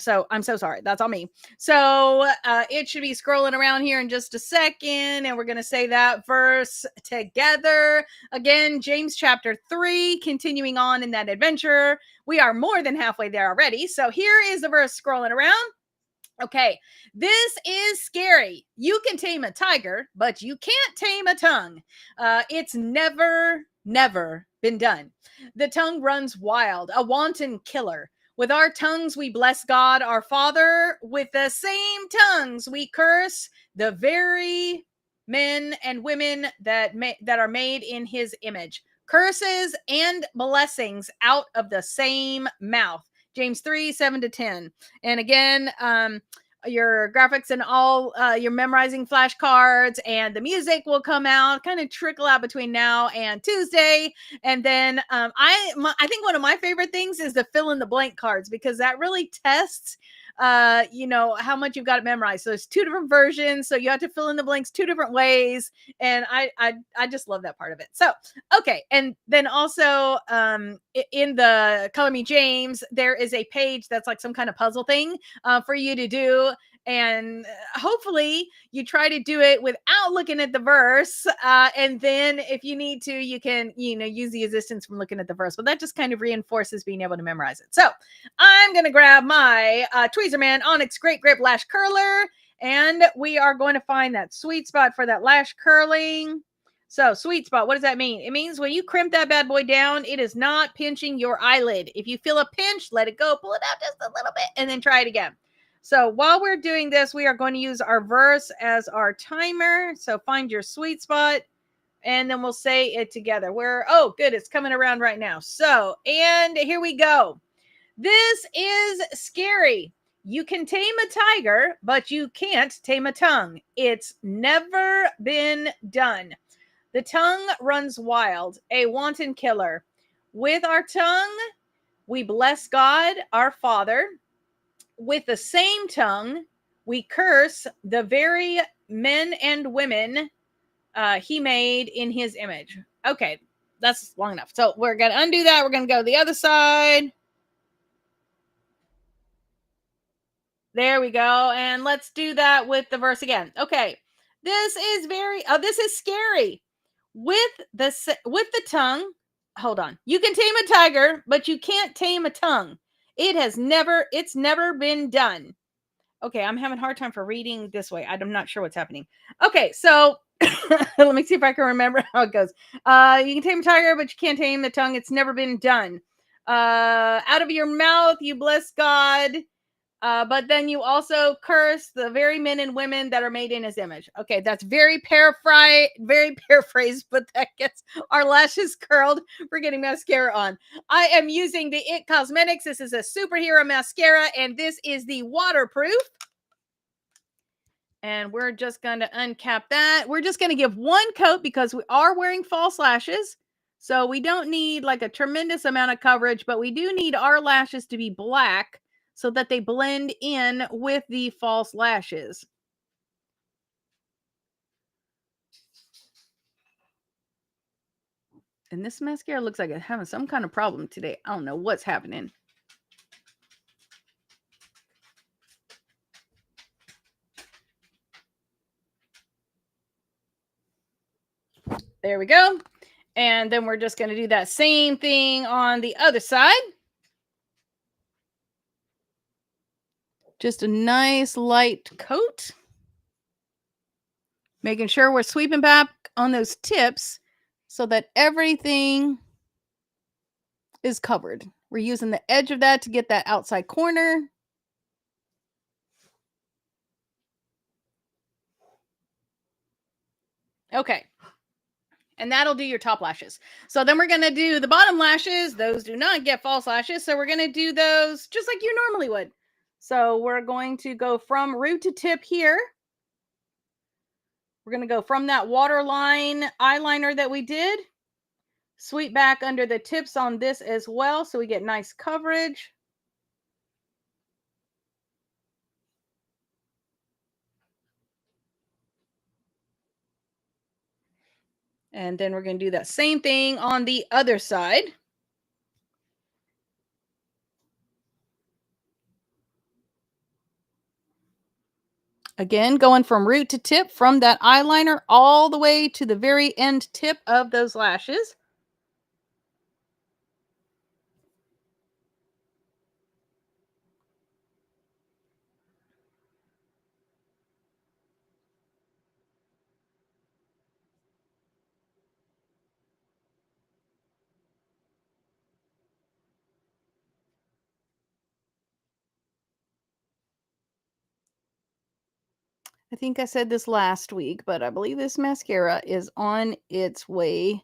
So I'm so sorry. That's on me. So it should be scrolling around here in just a second. And we're going to say that verse together. Again, James chapter 3, continuing on in that adventure. We are more than halfway there already. So here is the verse scrolling around. Okay, this is scary. You can tame a tiger, but you can't tame a tongue. It's never been done. The tongue runs wild, a wanton killer. With our tongues, we bless God, our Father. With the same tongues, we curse the very men and women that are made in his image. Curses and blessings out of the same mouth. James 3, 7-10. And again, your graphics and all your memorizing flashcards and the music will come out, kind of trickle out between now and Tuesday. And then I think one of my favorite things is the fill in the blank cards, because that really tests how much you've got it memorized. So there's two different versions, so you have to fill in the blanks two different ways, and I just love that part of it. So okay, and then also in the Color Me James, there is a page that's like some kind of puzzle thing for you to do. And hopefully you try to do it without looking at the verse. And then if you need to, you can, use the assistance from looking at the verse. But that just kind of reinforces being able to memorize it. So I'm going to grab my Tweezerman Onyx Great Grip Lash Curler. And we are going to find that sweet spot for that lash curling. So sweet spot, what does that mean? It means when you crimp that bad boy down, it is not pinching your eyelid. If you feel a pinch, let it go, pull it out just a little bit, and then try it again. So while we're doing this, we are going to use our verse as our timer. So find your sweet spot, and then we'll say it together. Oh, good. It's coming around right now. So, and here we go. This is scary. You can tame a tiger, but you can't tame a tongue. It's never been done. The tongue runs wild, a wanton killer. With our tongue, we bless God, our Father. With the same tongue, we curse the very men and women he made in his image. Okay, that's long enough. So we're going to undo that. We're going to go to the other side. There we go. And let's do that with the verse again. Okay, this is scary. With the tongue, hold on. You can tame a tiger, but you can't tame a tongue. It's never been done. Okay, I'm having a hard time for reading this way. I'm not sure what's happening. Okay, so let me see if I can remember how it goes. You can tame a tiger, but you can't tame the tongue. It's never been done. Out of your mouth, you bless God. But then you also curse the very men and women that are made in his image. Okay, that's very paraphrased, but that gets our lashes curled for getting mascara on. I am using the It Cosmetics. This is a superhero mascara, and this is the waterproof. And we're just going to uncap that. We're just going to give one coat because we are wearing false lashes. So we don't need like a tremendous amount of coverage, but we do need our lashes to be black so that they blend in with the false lashes. And this mascara looks like it's having some kind of problem today. I don't know what's happening. There we go. And then we're just going to do that same thing on the other side. Just a nice light coat. Making sure we're sweeping back on those tips so that everything is covered. We're using the edge of that to get that outside corner. Okay. And that'll do your top lashes. So then we're going to do the bottom lashes. Those do not get false lashes. So we're going to do those just like you normally would. So we're going to go from root to tip here. We're going to go from that waterline eyeliner that we did. Sweep back under the tips on this as well so we get nice coverage. And then we're going to do that same thing on the other side. Again, going from root to tip from that eyeliner all the way to the very end tip of those lashes. I think I said this last week, but I believe this mascara is on its way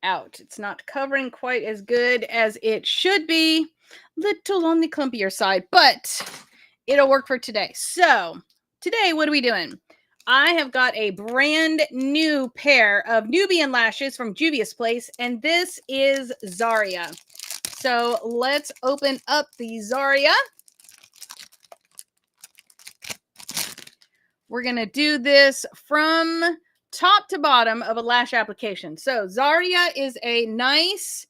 out. It's not covering quite as good as it should be. Little on the clumpier side, but it'll work for today. So today, what are we doing? I have got a brand new pair of Nubian lashes from Juvias Place, and this is Zaria. So let's open up the Zaria. We're going to do this from top to bottom of a lash application. So Zaria is a nice,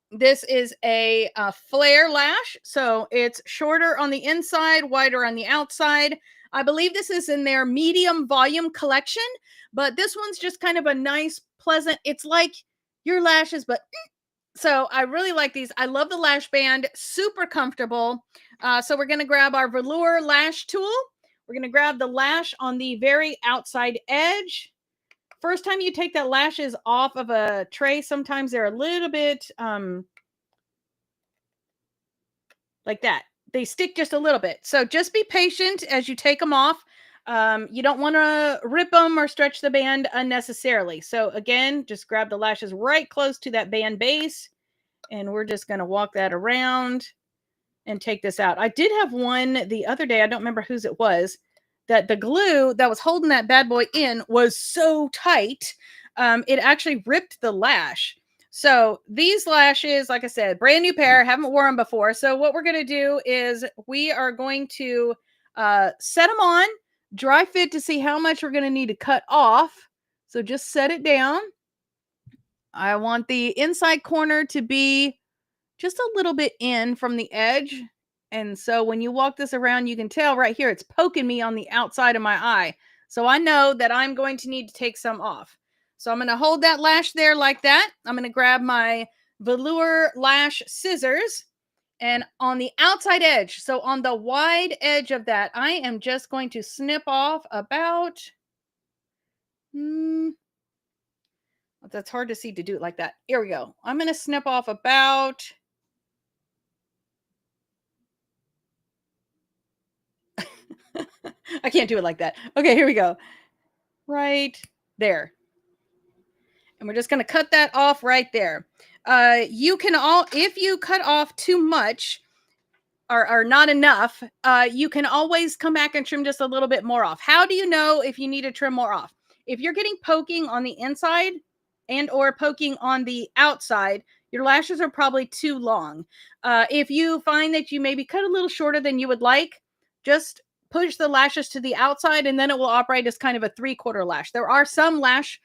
this is a flare lash. So it's shorter on the inside, wider on the outside. I believe this is in their medium volume collection, but this one's just kind of a nice, pleasant, it's like your lashes, but so I really like these. I love the lash band, super comfortable. So we're going to grab our velour lash tool. We're going to grab the lash on the very outside edge. First time you take the lashes off of a tray, sometimes they're a little bit like that. They stick just a little bit. So just be patient as you take them off. You don't want to rip them or stretch the band unnecessarily. So again, just grab the lashes right close to that band base. And we're just going to walk that around and take this out. I did have one the other day. I don't remember whose it was. That the glue that was holding that bad boy in was so tight. It actually ripped the lash. So these lashes, like I said, brand new pair, haven't worn them before. So what we're going to do is we are going to set them on, dry fit to see how much we're going to need to cut off. So just set it down. I want the inside corner to be just a little bit in from the edge. And so when you walk this around, you can tell right here, it's poking me on the outside of my eye. So I know that I'm going to need to take some off. So I'm going to hold that lash there like that. I'm going to grab my velour lash scissors And on the outside edge, so on the wide edge of that, I am just going to snip off about, hmm, that's hard to see to do it like that. Here we go. I'm going to snip off about, I can't do it like that. Okay, here we go. Right there. And we're just going to cut that off right there. You can all, if you cut off too much, or not enough, you can always come back and trim just a little bit more off. How do you know if you need to trim more off? If you're getting poking on the inside and or poking on the outside, your lashes are probably too long. If you find that you maybe cut a little shorter than you would like, just push the lashes to the outside and then it will operate as kind of a 3/4 lash. There are some lash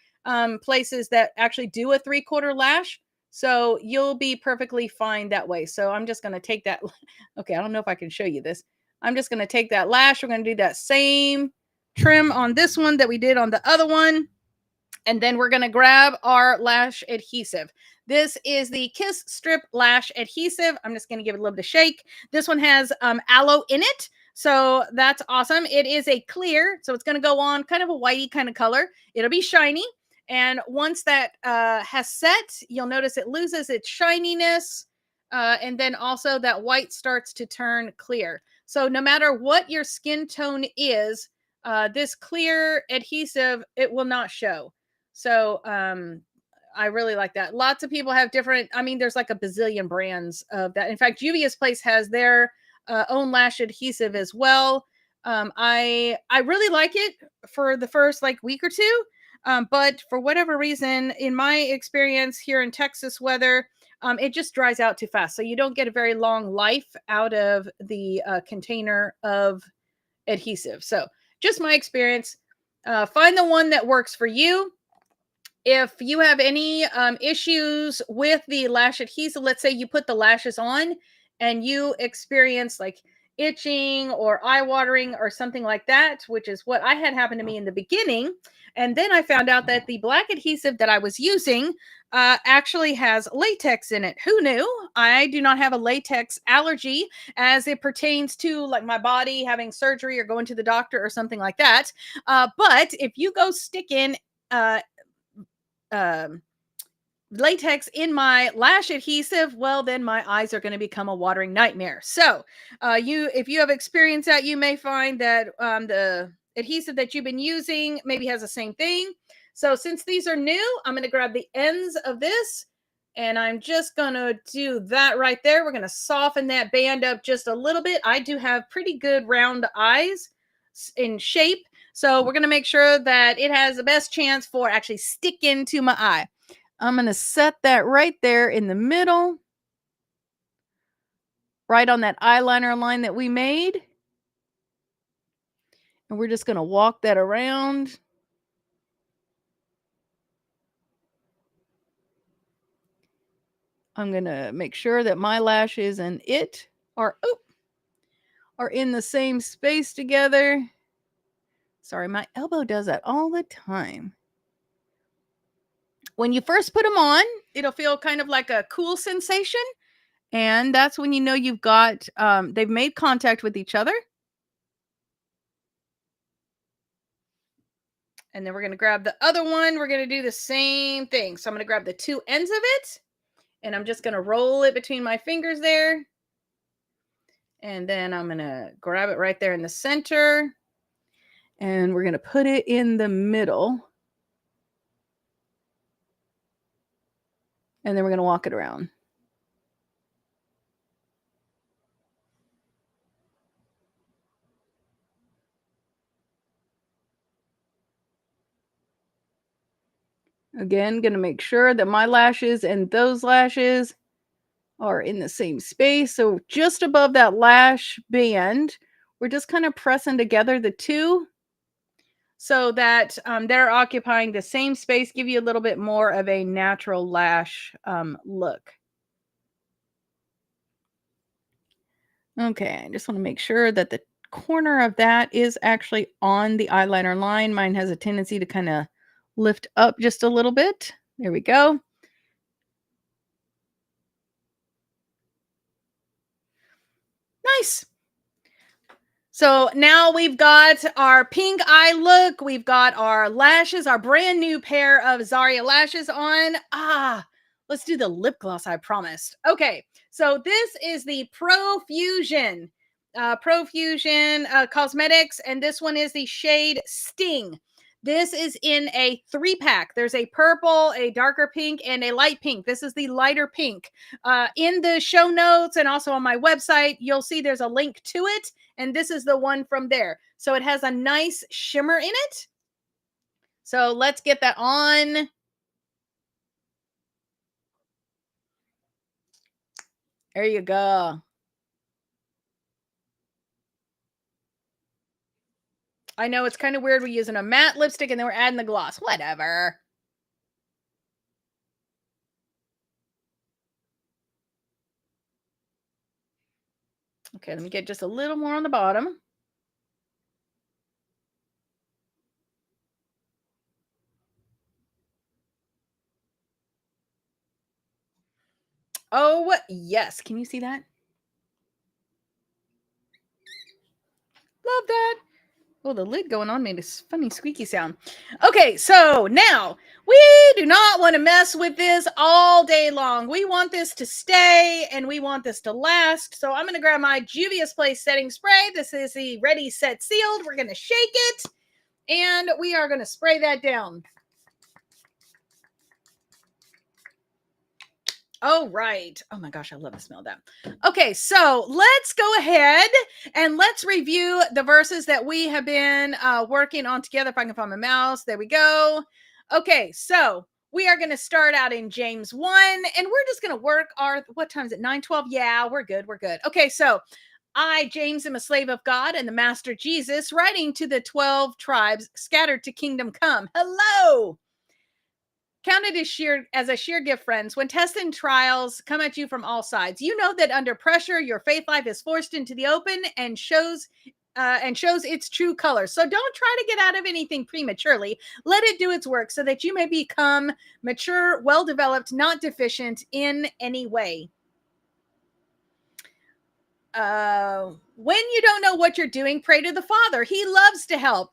places that actually do a 3/4 lash. So you'll be perfectly fine that way. So I'm just going to take that. Okay, I don't know if I can show you this. I'm just going to take that lash. We're going to do that same trim on this one that we did on the other one. And then we're going to grab our lash adhesive. This is the Kiss Strip Lash Adhesive. I'm just going to give it a little bit of shake. This one has aloe in it. So that's awesome. It is a clear. So it's going to go on kind of a whitey kind of color. It'll be shiny. And once that has set, you'll notice it loses its shininess. And then also that white starts to turn clear. So no matter what your skin tone is, this clear adhesive, it will not show. So I really like that. Lots of people have different, I mean, there's like a bazillion brands of that. In fact, Juvia's place has their own lash adhesive as well. I really like it for the first like week or two. But for whatever reason, in my experience here in Texas weather, it just dries out too fast. So you don't get a very long life out of the container of adhesive. So just my experience. Find the one that works for you. If you have any issues with the lash adhesive, let's say you put the lashes on and you experience like itching or eye watering or something like that, which is what I had happen to me in the beginning. And then I found out that the black adhesive that I was using actually has latex in it. Who knew? I do not have a latex allergy as it pertains to like my body having surgery or going to the doctor or something like that. But if you go stick in um, latex in my lash adhesive, well, then my eyes are going to become a watering nightmare. So, if you have experienced that, you may find that the adhesive that you've been using maybe has the same thing. So, since these are new, I'm going to grab the ends of this and I'm just going to do that right there. We're going to soften that band up just a little bit. I do have pretty good round eyes in shape. So we're going to make sure that it has the best chance for actually sticking to my eye. I'm going to set that right there in the middle, right on that eyeliner line that we made. And we're just going to walk that around. I'm going to make sure that my lashes and it are in the same space together. Sorry, my elbow does that all the time. When you first put them on, it'll feel kind of like a cool sensation. And that's when you know you've got, they've made contact with each other. And then we're going to grab the other one. We're going to do the same thing. So I'm going to grab the two ends of it. And I'm just going to roll it between my fingers there. And then I'm going to grab it right there in the center. And we're going to put it in the middle. And then we're going to walk it around. Again, going to make sure that my lashes and those lashes are in the same space. So just above that lash band, we're just kind of pressing together the two so that they're occupying the same space, give you a little bit more of a natural lash look. Okay, I just want to make sure that the corner of that is actually on the eyeliner line. Mine has a tendency to kind of lift up just a little bit. There we go. Nice. So now we've got our pink eye look. We've got our lashes, our brand new pair of Zaria lashes on. Let's do the lip gloss I promised. Okay, so this is the Profusion Cosmetics, and this one is the shade Sting. This is in a 3-pack. There's a purple, a darker pink, and a light pink. This is the lighter pink. In the show notes and also on my website, you'll see there's a link to it, and this is the one from there. So it has a nice shimmer in it. So let's get that on. There you go. I know it's kind of weird. We're using a matte lipstick and then we're adding the gloss. Whatever. Okay, let me get just a little more on the bottom. Oh, yes. Can you see that? Love that. Oh, the lid going on made a funny squeaky sound. Okay, so now we do not want to mess with this all day long. We want this to stay and we want this to last. So I'm going to grab my Juvias Place setting spray. This is the Ready, Set, Sealed. We're going to shake it and we are going to spray that down. Oh, right. Oh my gosh, I love the smell of that. Okay, so let's go ahead and let's review the verses that we have been working on together. If I can find my mouse, there we go. Okay, so we are going to start out in James 1, and we're just going to work our, what time is it? 9:12? Yeah, we're good. We're good. Okay, so I, James, am a slave of God and the Master Jesus, writing to the 12 tribes scattered to kingdom come. Hello. Counted as a sheer gift, friends, when tests and trials come at you from all sides. You know that under pressure, your faith life is forced into the open and shows its true colors. So don't try to get out of anything prematurely. Let it do its work so that you may become mature, well-developed, not deficient in any way. When you don't know what you're doing, pray to the Father. He loves to help.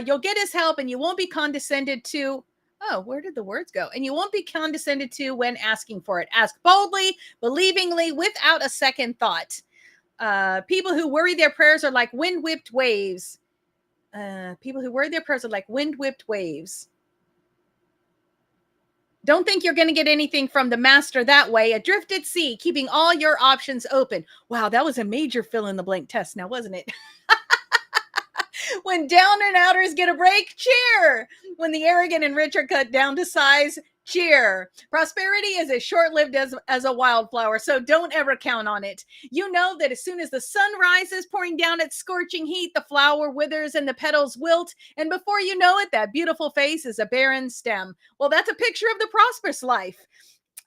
You'll get his help and you won't be condescended to. Oh, where did the words go? And you won't be condescended to when asking for it. Ask boldly, believingly, without a second thought. People who worry their prayers are like wind-whipped waves. People who worry their prayers are like wind-whipped waves. Don't think you're going to get anything from the master that way. Adrift at sea, keeping all your options open. Wow, that was a major fill-in-the-blank test now, wasn't it? When down and outers get a break, cheer. When the arrogant and rich are cut down to size, cheer. Prosperity is as short-lived as a wildflower, so don't ever count on it. You know that as soon as the sun rises, pouring down its scorching heat, the flower withers and the petals wilt, and before you know it, that beautiful face is a barren stem. Well, that's a picture of the prosperous life.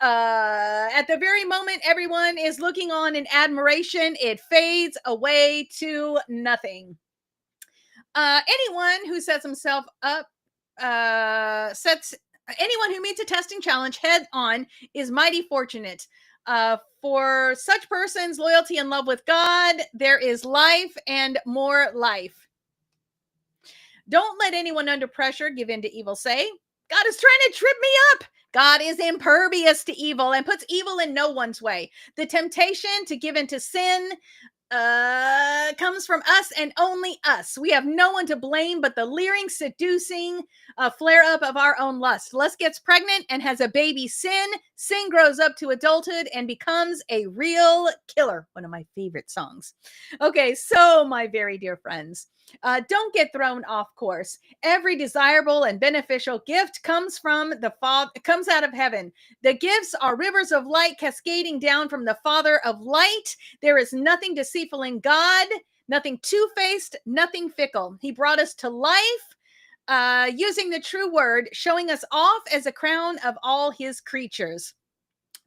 At the very moment everyone is looking on in admiration, it fades away to nothing. Anyone who sets himself up, anyone who meets a testing challenge head on is mighty fortunate. For such persons, loyalty and love with God, there is life and more life. Don't let anyone under pressure give in to evil say, God is trying to trip me up. God is impervious to evil and puts evil in no one's way. The temptation to give in to sin comes from us and only us. We have no one to blame but the leering, seducing flare up of our own lust. Lust gets pregnant and has a baby sin. Sin grows up to adulthood and becomes a real killer. One of my favorite songs. Okay, so my very dear friends, don't get thrown off course. Every desirable and beneficial gift comes from the Father, comes out of heaven. The gifts are rivers of light cascading down from the Father of light. There is nothing deceitful in God, nothing two-faced, nothing fickle. He brought us to life using the true word, showing us off as a crown of all his creatures.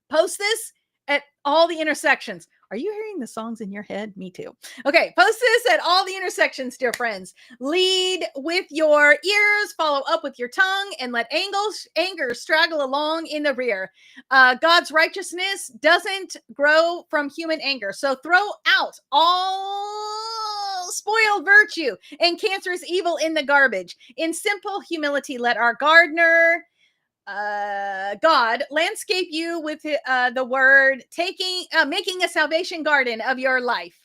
Post this at all the intersections. Are you hearing the songs in your head? Me too. Okay, post this at all the intersections, dear friends. Lead with your ears, follow up with your tongue, and let anger straggle along in the rear. God's righteousness doesn't grow from human anger. So throw out all spoiled virtue and cancerous evil in the garbage. In simple humility, let our gardener, God, landscape you with the word, making a salvation garden of your life.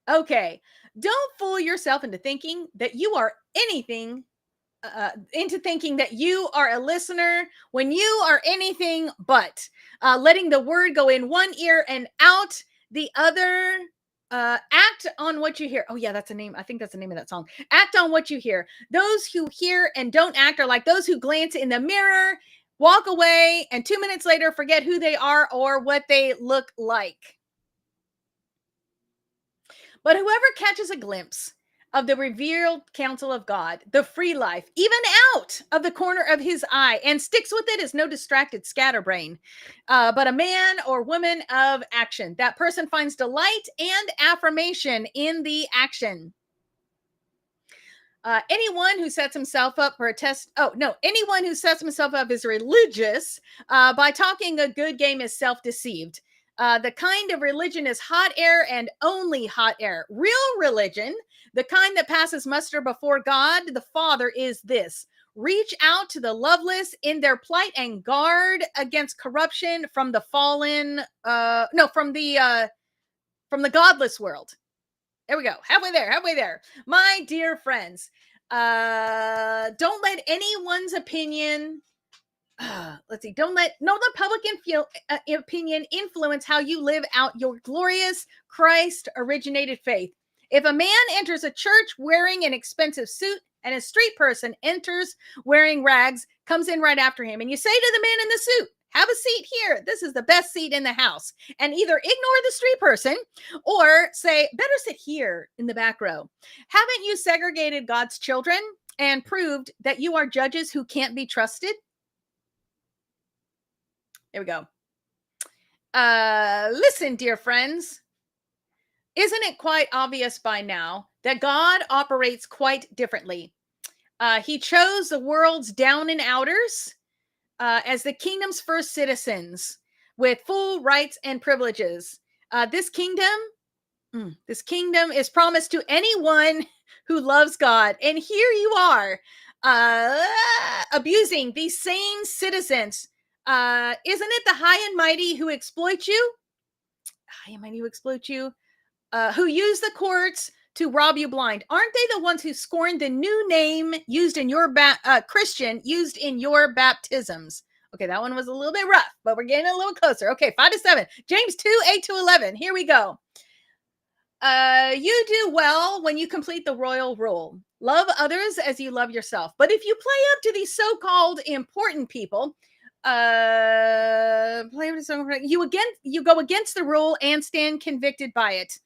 Okay, don't fool yourself into thinking that you are anything, into thinking that you are a listener when you are anything but. Letting the word go in one ear and out the other. Act on what you hear. Oh yeah, that's a name. I think that's the name of that song. Act on what you hear. Those who hear and don't act are like those who glance in the mirror, walk away, and 2 minutes later forget who they are or what they look like. But whoever catches a glimpse of the revealed counsel of God, the free life, even out of the corner of his eye, and sticks with it is no distracted scatterbrain, but a man or woman of action. That person finds delight and affirmation in the action. Anyone who sets himself up for a test. Anyone who sets himself up as religious by talking a good game is self-deceived. The kind of religion is hot air and only hot air. Real religion, the kind that passes muster before God, the Father, is this: reach out to the loveless in their plight and guard against corruption from the fallen, from the godless world. There we go. Halfway there. My dear friends, don't let anyone's opinion, don't let the public opinion influence how you live out your glorious Christ-originated faith. If a man enters a church wearing an expensive suit and a street person enters wearing rags, comes in right after him, and you say to the man in the suit, have a seat here. This is the best seat in the house. And either ignore the street person or say, better sit here in the back row. Haven't you segregated God's children and proved that you are judges who can't be trusted? There we go. Listen, dear friends. Isn't it quite obvious by now that God operates quite differently? He chose the world's down and outers as the kingdom's first citizens with full rights and privileges. This kingdom is promised to anyone who loves God. And here you are abusing these same citizens. Isn't it the high and mighty who exploit you? High and mighty who exploit you? Who use the courts to rob you blind? Aren't they the ones who scorned the new name used in your Christian used in your baptisms? Okay, that one was a little bit rough, but we're getting a little closer. Okay, 5-7. James 2:8-11. Here we go. You do well when you complete the royal rule. Love others as you love yourself. But if you play up to these so-called important people, you go against the rule and stand convicted by it.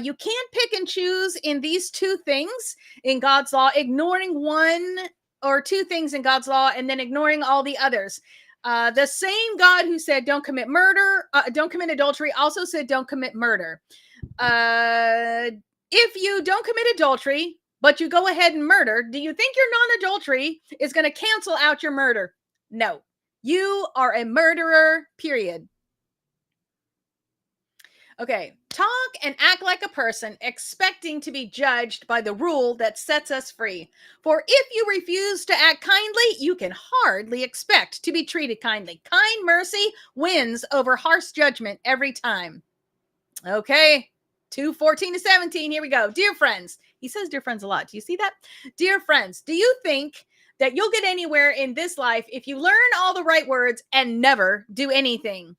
You can't pick and choose in these two things in God's law, ignoring one or two things in God's law and then ignoring all the others. The same God who said don't commit adultery also said don't commit murder. If you don't commit adultery, but you go ahead and murder, do you think your non-adultery is going to cancel out your murder? No. You are a murderer, period. Okay, talk and act like a person expecting to be judged by the rule that sets us free. For if you refuse to act kindly, you can hardly expect to be treated kindly. Kind mercy wins over harsh judgment every time. Okay, 2:14-17, here we go. Dear friends, he says dear friends a lot. Do you see that? Dear friends, do you think that you'll get anywhere in this life if you learn all the right words and never do anything?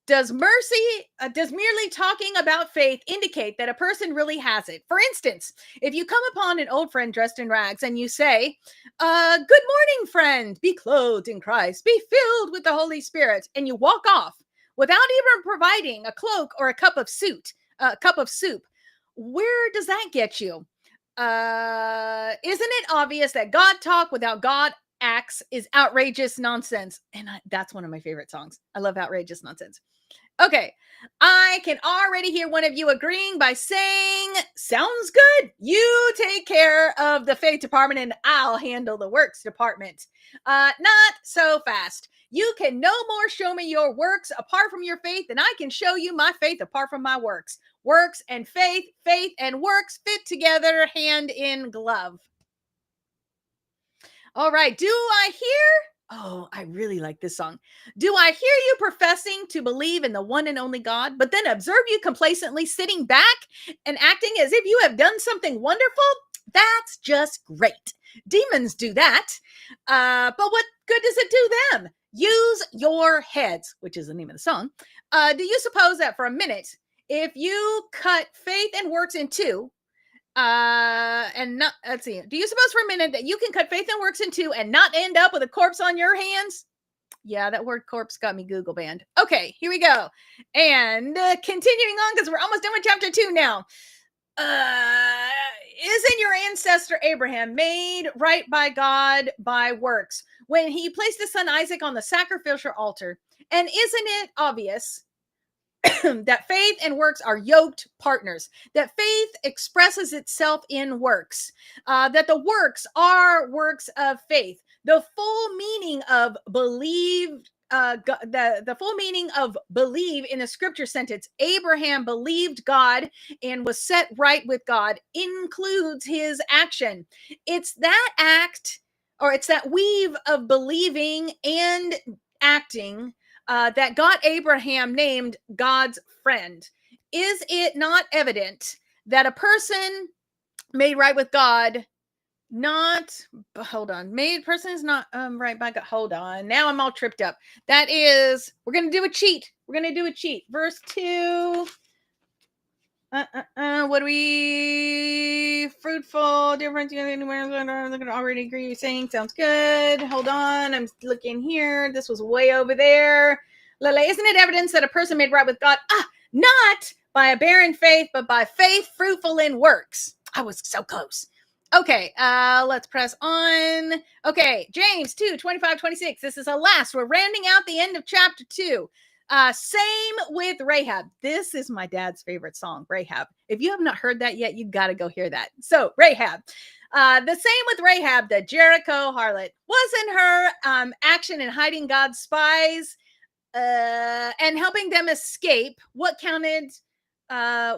Does merely talking about faith indicate that a person really has it? For instance, if you come upon an old friend dressed in rags and you say, good morning, friend, be clothed in Christ, be filled with the Holy Spirit, and you walk off without even providing a cloak or a cup of soup, where does that get you? Isn't it obvious that God talk without God acts is outrageous nonsense. And that's one of my favorite songs. I love outrageous nonsense. Okay, I can already hear one of you agreeing by saying, sounds good. You take care of the faith department and I'll handle the works department. Not so fast. You can no more show me your works apart from your faith than I can show you my faith apart from my works. Works and faith, faith and works fit together hand in glove. All right, do I hear? Oh, I really like this song. Do I hear you professing to believe in the one and only God, but then observe you complacently sitting back and acting as if you have done something wonderful? That's just great. Demons do that. But what good does it do them? Use your heads, which is the name of the song. Do you suppose that for a minute, if you cut faith and works in two, and not, let's see, do you suppose for a minute that you can cut faith and works in two and not end up with a corpse on your hands? Yeah, that word corpse got me Google banned. Okay, here we go. And continuing on, because we're almost done with chapter 2 now. Isn't your ancestor Abraham made right by God by works when he placed his son Isaac on the sacrificial altar? And isn't it obvious that faith and works are yoked partners, that faith expresses itself in works, that the works are works of faith? The full meaning of believe, the full meaning of believe in the scripture sentence, Abraham believed God and was set right with God, includes his action. It's that act, or it's that weave of believing and acting that got Abraham named God's friend. Is it not evident that a person made right with God, made person is not right by God. Hold on, now I'm all tripped up. That is, we're going to do a cheat. Verse 2. What do we, fruitful, different, already agree saying, sounds good. Hold on, I'm looking here. This was way over there. Lele, isn't it evidence that a person made right with God? Not by a barren faith, but by faith fruitful in works. I was so close. Okay, let's press on. Okay, James 2:25-26. This is a last. We're rounding out the end of chapter 2. Same with Rahab. This is my dad's favorite song, Rahab. If you have not heard that yet, you got to go hear that. So, Rahab. The same with Rahab, the Jericho harlot. Wasn't her action in hiding God's spies and helping them escape what counted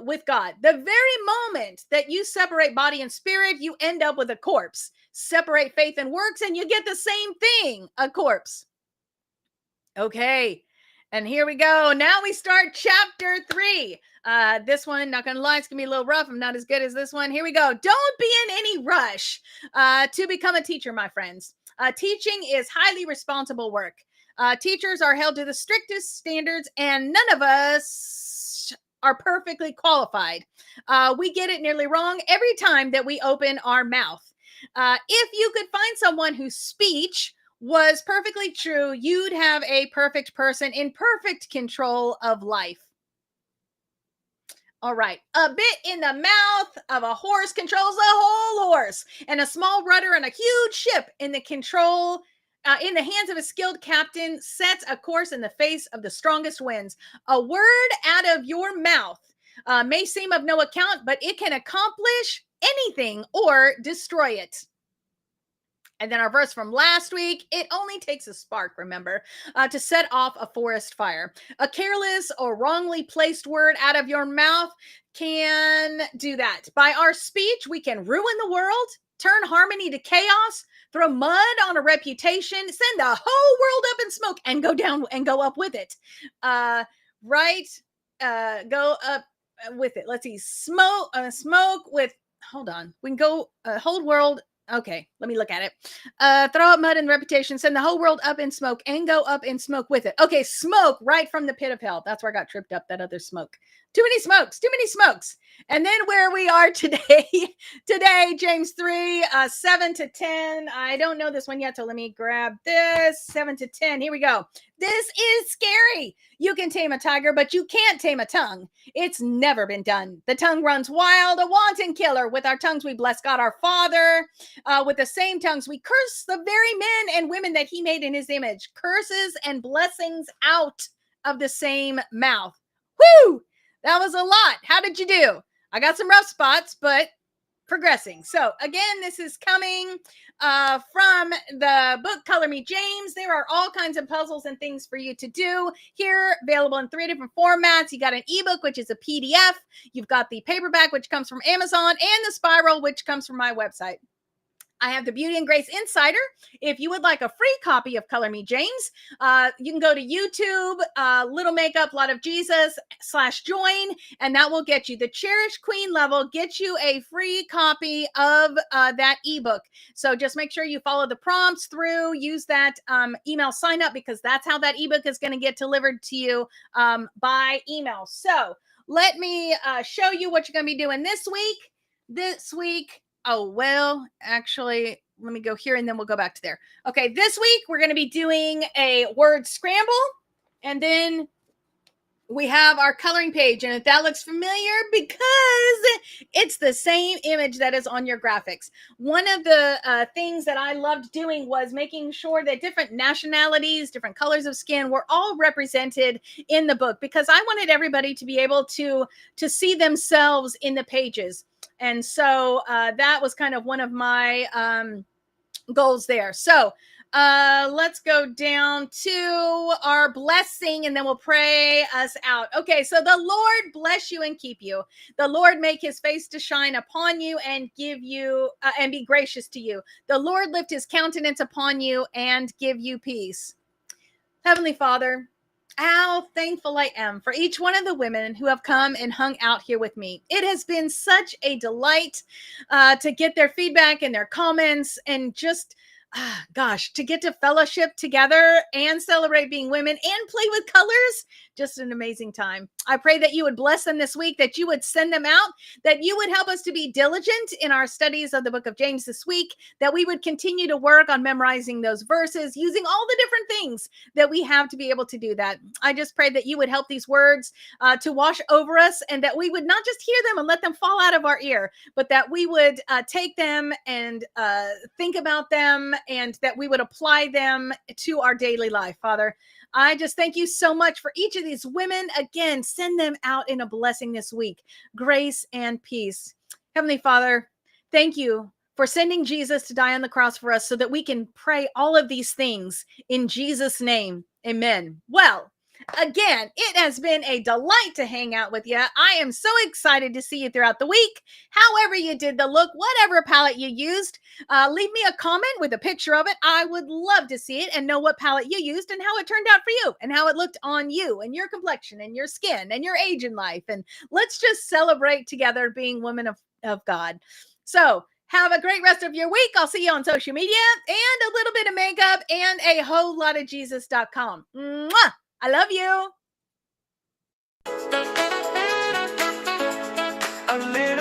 with God? The very moment that you separate body and spirit, you end up with a corpse. Separate faith and works, and you get the same thing, a corpse. Okay. And here we go. Now we start chapter 3. This one, not going to lie, it's going to be a little rough. I'm not as good as this one. Here we go. Don't be in any rush to become a teacher, my friends. Teaching is highly responsible work. Teachers are held to the strictest standards, and none of us are perfectly qualified. We get it nearly wrong every time that we open our mouth. If you could find someone whose speech was perfectly true, you'd have a perfect person in perfect control of life. All right. A bit in the mouth of a horse controls the whole horse, and a small rudder and a huge ship in the hands of a skilled captain sets a course in the face of the strongest winds. A word out of your mouth may seem of no account, but it can accomplish anything or destroy it. And then our verse from last week, it only takes a spark, remember, to set off a forest fire. A careless or wrongly placed word out of your mouth can do that. By our speech, we can ruin the world, turn harmony to chaos, throw mud on a reputation, send the whole world up in smoke, and go down and go up with it. Go up with it. Let's see. Smoke with, hold on. We can go whole world. Okay, let me look at it. Throw up mud and reputation, send the whole world up in smoke, and go up in smoke with it. Okay, smoke right from the pit of hell. That's where I got tripped up, that other smoke. Too many smokes, too many smokes. And then where we are today, James 3, 7 to 10. I don't know this one yet, so let me grab this. 7 to 10. Here we go. This is scary. You can tame a tiger, but you can't tame a tongue. It's never been done. The tongue runs wild, a wanton killer. With our tongues, we bless God our Father. With the same tongues, we curse the very men and women that he made in his image. Curses and blessings out of the same mouth. Woo! That was a lot. How did you do? I got some rough spots, but progressing. So again, this is coming from the book Color Me James. There are all kinds of puzzles and things for you to do here, available in 3 different formats. You got an ebook, which is a PDF. You've got the paperback, which comes from Amazon, and the spiral, which comes from my website. I have the Beauty and Grace Insider. If you would like a free copy of Color Me James, you can go to YouTube, Little Makeup, Lot of Jesus /join, and that will get you the Cherished Queen level, get you a free copy of that ebook. So just make sure you follow the prompts through, use that email sign up, because that's how that ebook is going to get delivered to you by email. So let me show you what you're going to be doing this week. Oh, well, actually, let me go here and then we'll go back to there. Okay, this week we're going to be doing a word scramble, and then we have our coloring page. And if that looks familiar, because it's the same image that is on your graphics. One of the things that I loved doing was making sure that different nationalities, different colors of skin were all represented in the book, because I wanted everybody to be able to see themselves in the pages. And so that was kind of one of my goals there. So let's go down to our blessing, and then we'll pray us out. Okay, so the Lord bless you and keep you. The Lord make his face to shine upon you and give you and be gracious to you. The Lord lift his countenance upon you and give you peace. Heavenly Father, how thankful I am for each one of the women who have come and hung out here with me. It has been such a delight to get their feedback and their comments, and just, to get to fellowship together and celebrate being women and play with colors. Just an amazing time. I pray that you would bless them this week, that you would send them out, that you would help us to be diligent in our studies of the book of James this week, that we would continue to work on memorizing those verses, using all the different things that we have to be able to do that. I just pray that you would help these words to wash over us, and that we would not just hear them and let them fall out of our ear, but that we would take them and think about them, and that we would apply them to our daily life. Father, I just thank you so much for each of these women. Again, send them out in a blessing this week. Grace and peace. Heavenly Father, thank you for sending Jesus to die on the cross for us, so that we can pray all of these things in Jesus' name. Amen. Well, again, it has been a delight to hang out with you. I am so excited to see you throughout the week. However you did the look, whatever palette you used, leave me a comment with a picture of it. I would love to see it and know what palette you used and how it turned out for you and how it looked on you and your complexion and your skin and your age in life. And let's just celebrate together being women of God. So have a great rest of your week. I'll see you on social media, and a little bit of makeup, and a whole lot of Jesus.com. Mwah! I love you. A little